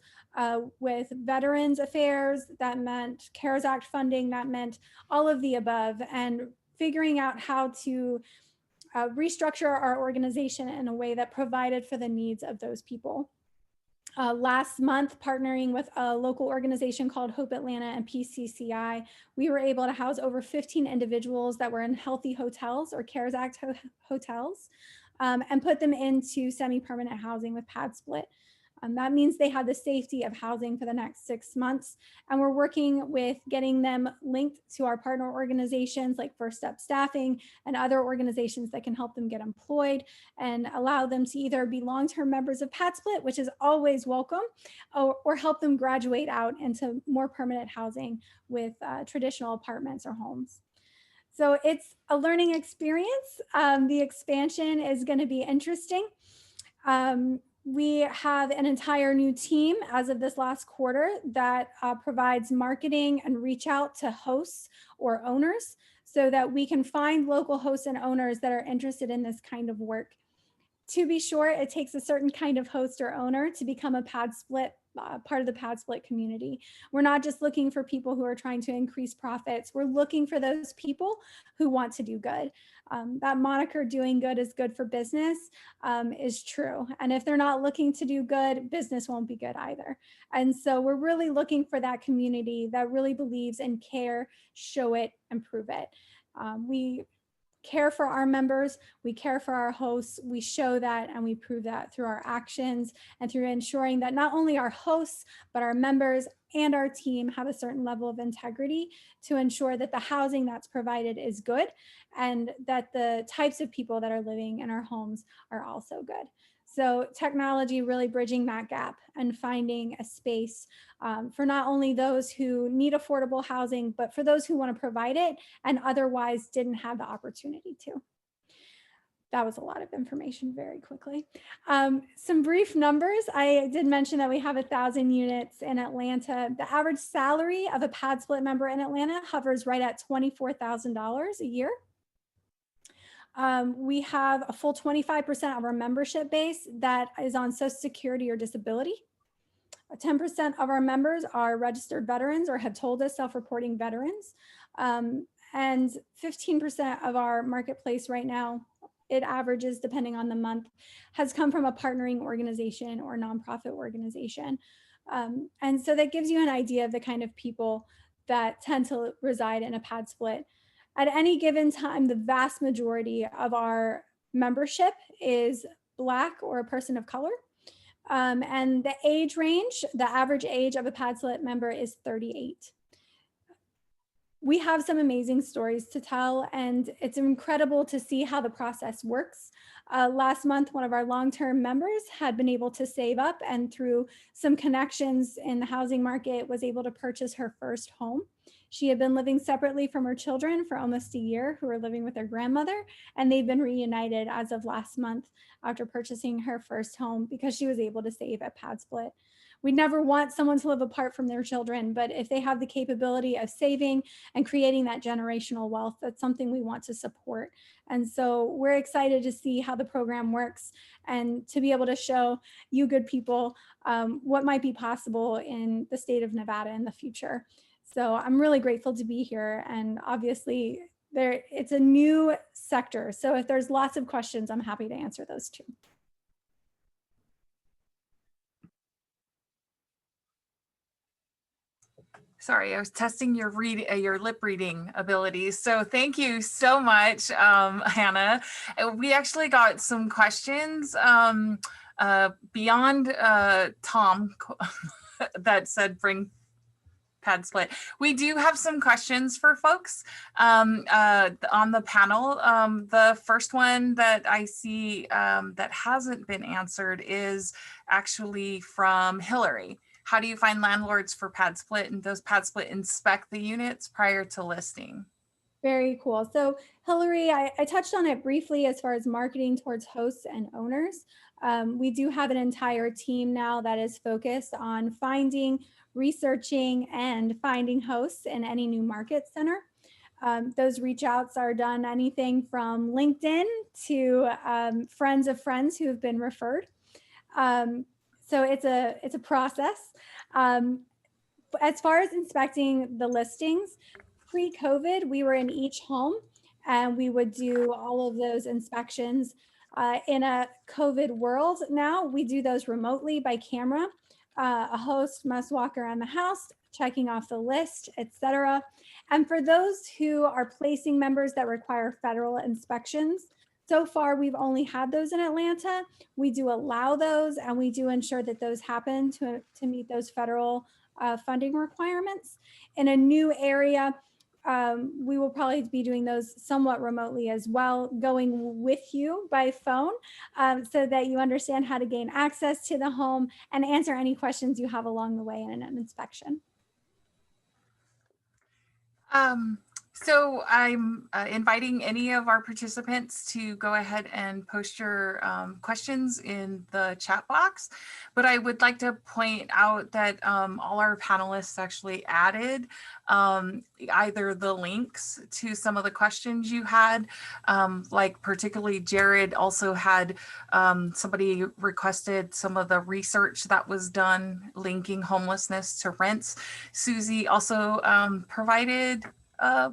with Veterans Affairs, that meant CARES Act funding, that meant all of the above, and figuring out how to restructure our organization in a way that provided for the needs of those people. Last month, partnering with a local organization called Hope Atlanta and PCCI, we were able to house over 15 individuals that were in healthy hotels or CARES Act hotels, and put them into semi-permanent housing with PadSplit. That means they have the safety of housing for the next 6 months. And we're working with getting them linked to our partner organizations like First Step Staffing and other organizations that can help them get employed and allow them to either be long-term members of PadSplit, which is always welcome, or help them graduate out into more permanent housing with traditional apartments or homes. So it's a learning experience. The expansion is going to be interesting. We have an entire new team as of this last quarter that provides marketing and reach out to hosts or owners so that we can find local hosts and owners that are interested in this kind of work. To be sure, it takes a certain kind of host or owner to become a pad split, part of the pad split community. We're not just looking for people who are trying to increase profits. We're looking for those people who want to do good. That moniker, doing good is good for business, is true. And if they're not looking to do good, business won't be good either. And so we're really looking for that community that really believes in care, show it, and prove it. We care for our members, we care for our hosts, we show that and we prove that through our actions and through ensuring that not only our hosts, but our members and our team have a certain level of integrity to ensure that the housing that's provided is good and that the types of people that are living in our homes are also good. So technology really bridging that gap and finding a space for not only those who need affordable housing, but for those who want to provide it and otherwise didn't have the opportunity to. That was a lot of information very quickly. Some brief numbers. I did mention that we have 1,000 units in Atlanta. The average salary of a pad split member in Atlanta hovers right at $24,000 a year. We have a full 25% of our membership base that is on Social Security or disability. 10% of our members are registered veterans or have told us self-reporting veterans. And 15% of our marketplace right now, it averages depending on the month, has come from a partnering organization or nonprofit organization. And so that gives you an idea of the kind of people that tend to reside in a pad split. At any given time, the vast majority of our membership is Black or a person of color. And the age range, the average age of a pad split member is 38. We have some amazing stories to tell, and it's incredible to see how the process works. Last month, one of our long-term members had been able to save up and through some connections in the housing market was able to purchase her first home. She had been living separately from her children for almost a year who were living with their grandmother, and they've been reunited as of last month after purchasing her first home because she was able to save at pad split. We never want someone to live apart from their children, but if they have the capability of saving and creating that generational wealth, that's something we want to support. And so we're excited to see how the program works and to be able to show you good people what might be possible in the state of Nevada in the future. So I'm really grateful to be here, and obviously it's a new sector. So if there's lots of questions, I'm happy to answer those too. Sorry, I was testing your lip reading abilities. So thank you so much, Hannah. We actually got some questions beyond Tom that said bring pad split. We do have some questions for folks on the panel. The first one that I see that hasn't been answered is actually from Hillary. How do you find landlords for pad split, and does pad split inspect the units prior to listing? Very cool. So Hillary, I touched on it briefly as far as marketing towards hosts and owners. We do have an entire team now that is focused on finding, researching, and finding hosts in any new market center. Those reach outs are done anything from LinkedIn to friends of friends who have been referred. So it's a process. As far as inspecting the listings, pre-COVID, we were in each home and we would do all of those inspections. In a COVID world now, we do those remotely by camera. A host must walk around the house, checking off the list, etc. And for those who are placing members that require federal inspections, so far, we've only had those in Atlanta. We do allow those, and we do ensure that those happen to meet those federal funding requirements. In a new area, we will probably be doing those somewhat remotely as well, going with you by phone so that you understand how to gain access to the home and answer any questions you have along the way in an inspection. So I'm inviting any of our participants to go ahead and post your questions in the chat box. But I would like to point out that all our panelists actually added either the links to some of the questions you had, like particularly Jarryd also had somebody requested some of the research that was done linking homelessness to rents. Susy also provided a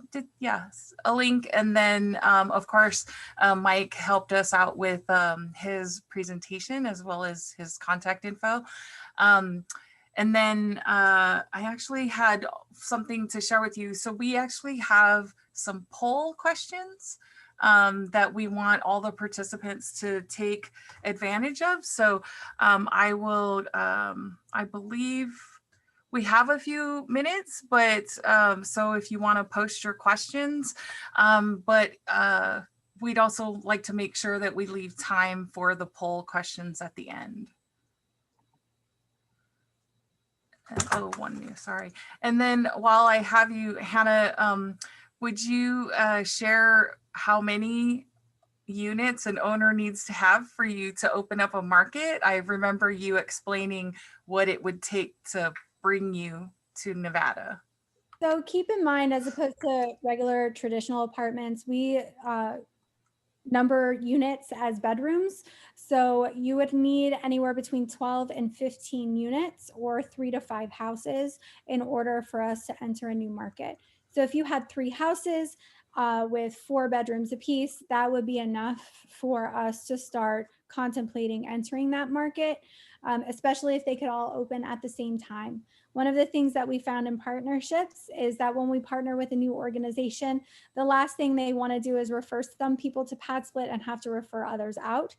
link, and then of course Mike helped us out with his presentation as well as his contact info, and then I actually had something to share with you. So we actually have some poll questions that we want all the participants to take advantage of. So I will I believe we have a few minutes, but so if you want to post your questions, but we'd also like to make sure that we leave time for the poll questions at the end. Oh, one new, sorry. And then while I have you, Hannah, would you share how many units an owner needs to have for you to open up a market? I remember you explaining what it would take to bring you to Nevada. So keep in mind, as opposed to regular traditional apartments, we number units as bedrooms. So you would need anywhere between 12 and 15 units or 3 to 5 houses in order for us to enter a new market. So if you had 3 houses with 4 bedrooms apiece, that would be enough for us to start contemplating entering that market, especially if they could all open at the same time. One of the things that we found in partnerships is that when we partner with a new organization, the last thing they want to do is refer some people to PadSplit and have to refer others out.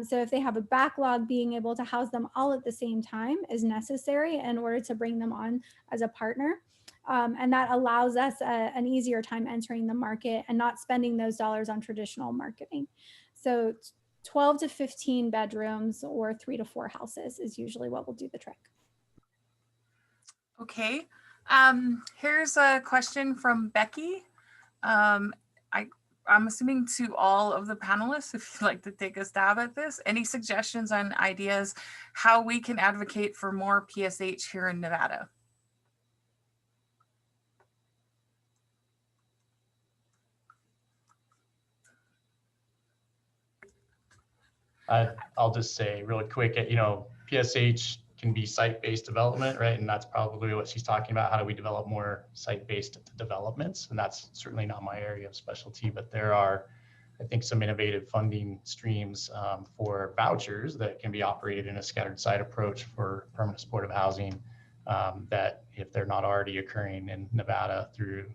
So if they have a backlog, being able to house them all at the same time is necessary in order to bring them on as a partner. And that allows us an easier time entering the market and not spending those dollars on traditional marketing. So 12 to 15 bedrooms or 3 to 4 houses is usually what will do the trick. Okay, here's a question from Becky. I'm assuming to all of the panelists, if you'd like to take a stab at this, any suggestions on ideas how we can advocate for more PSH here in Nevada? I'll just say really quick, PSH can be site-based development, right? And that's probably what she's talking about. How do we develop more site-based developments? And that's certainly not my area of specialty, but there are, I think, some innovative funding streams for vouchers that can be operated in a scattered site approach for permanent supportive housing that, if they're not already occurring in Nevada through,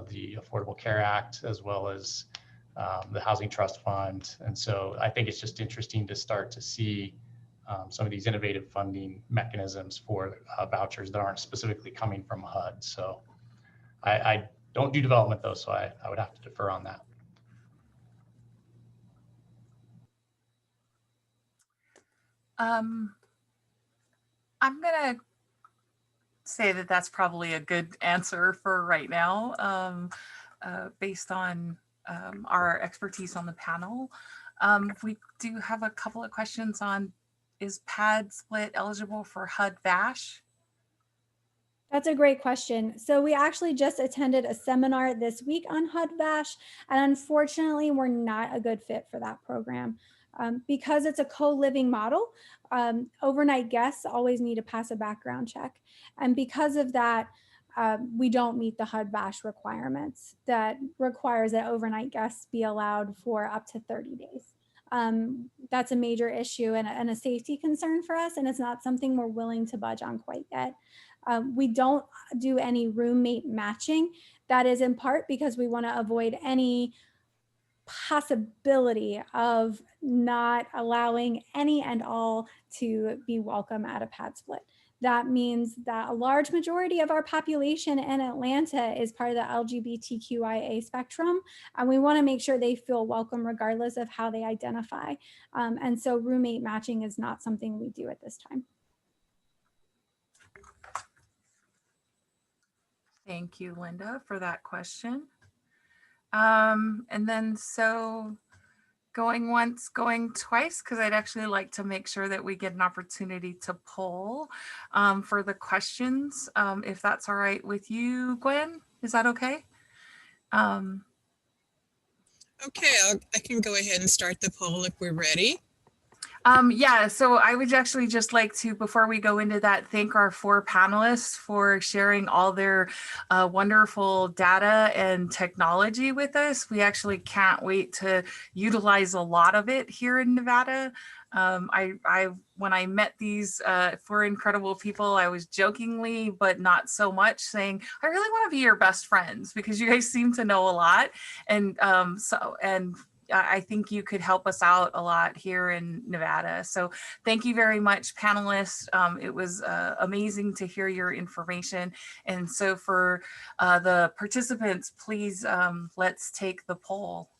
the Affordable Care Act, as well as the Housing Trust Fund. And so I think it's just interesting to start to see some of these innovative funding mechanisms for vouchers that aren't specifically coming from HUD. So I don't do development though, so I would have to defer on that. I'm gonna say that that's probably a good answer for right now, based on our expertise on the panel. We do have a couple of questions on, is PadSplit eligible for HUD VASH? That's a great question. So we actually just attended a seminar this week on HUD VASH, and unfortunately, we're not a good fit for that program. Because it's a co-living model, overnight guests always need to pass a background check. And because of that, we don't meet the HUD VASH requirements that requires that overnight guests be allowed for up to 30 days. That's a major issue and a safety concern for us, and it's not something we're willing to budge on quite yet. We don't do any roommate matching. That is in part because we want to avoid any possibility of not allowing any and all to be welcome at a PadSplit. That means that a large majority of our population in Atlanta is part of the LGBTQIA spectrum, and we want to make sure they feel welcome regardless of how they identify. And so roommate matching is not something we do at this time. Thank you, Linda, for that question. And then so going once, going twice, because I'd actually like to make sure that we get an opportunity to poll for the questions, if that's all right with you, Gwen. Is that okay? Okay, I can go ahead and start the poll if we're ready. Yeah, so I would actually just like to, before we go into that, thank our 4 panelists for sharing all their wonderful data and technology with us. We actually can't wait to utilize a lot of it here in Nevada. When I met these 4 incredible people, I was jokingly, but not so much, saying, I really want to be your best friends because you guys seem to know a lot. And I think you could help us out a lot here in Nevada. So thank you very much, panelists. It was amazing to hear your information. And so for the participants, please let's take the poll.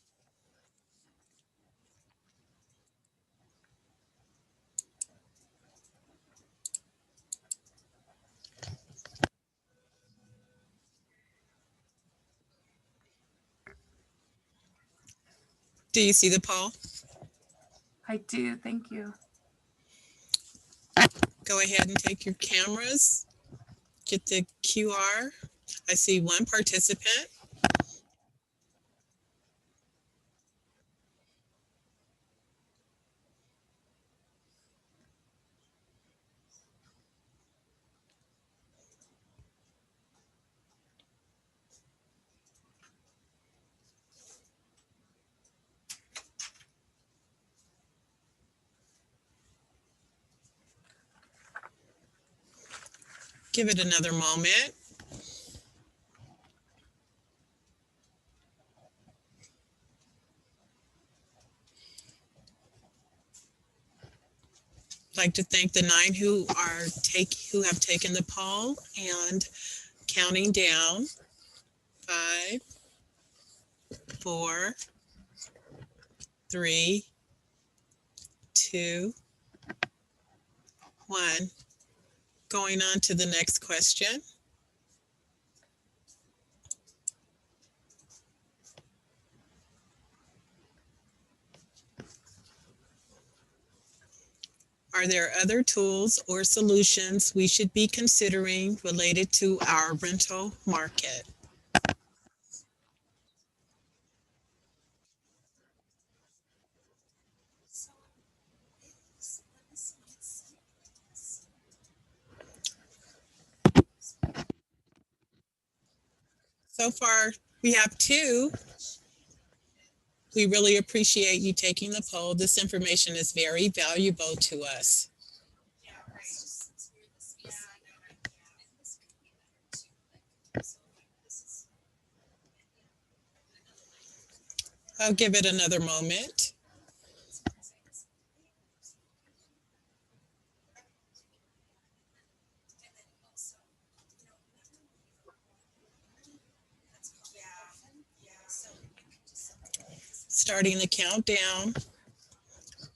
Do you see the poll? I do, thank you. Go ahead and take your cameras, get the QR. I see 1 participant. Give it another moment. I'd like to thank the 9 who have taken the poll and counting down. 5, 4, 3, 2, 1. Going on to the next question. Are there other tools or solutions we should be considering related to our rental market? So far, we have 2. We really appreciate you taking the poll. This information is very valuable to us. I'll give it another moment. Starting the countdown.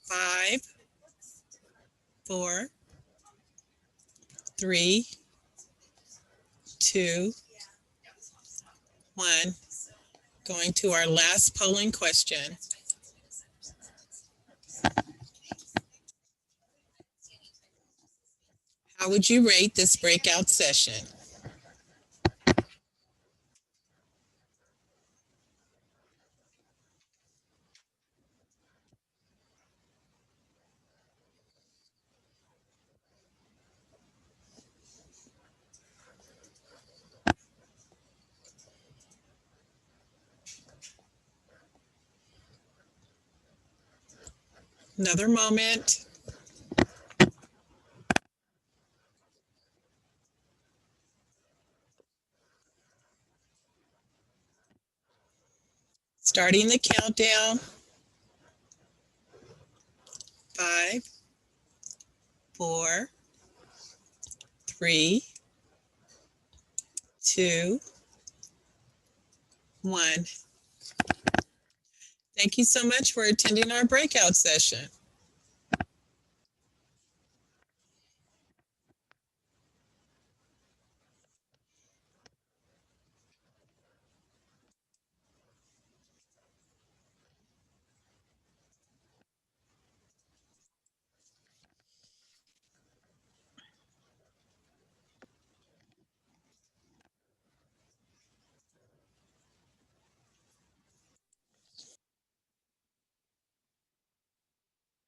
5, 4, 3, 2, 1. Going to our last polling question. How would you rate this breakout session? Another moment. Starting the countdown. 5, 4, 3, 2, 1. Thank you so much for attending our breakout session.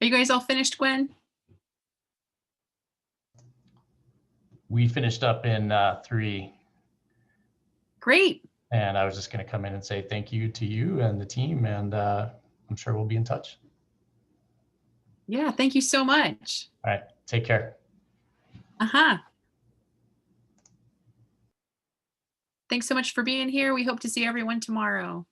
Are you guys all finished, Gwen? We finished up in 3. Great. And I was just going to come in and say thank you to you and the team, and I'm sure we'll be in touch. Yeah, thank you so much. All right, take care. Thanks so much for being here. We hope to see everyone tomorrow.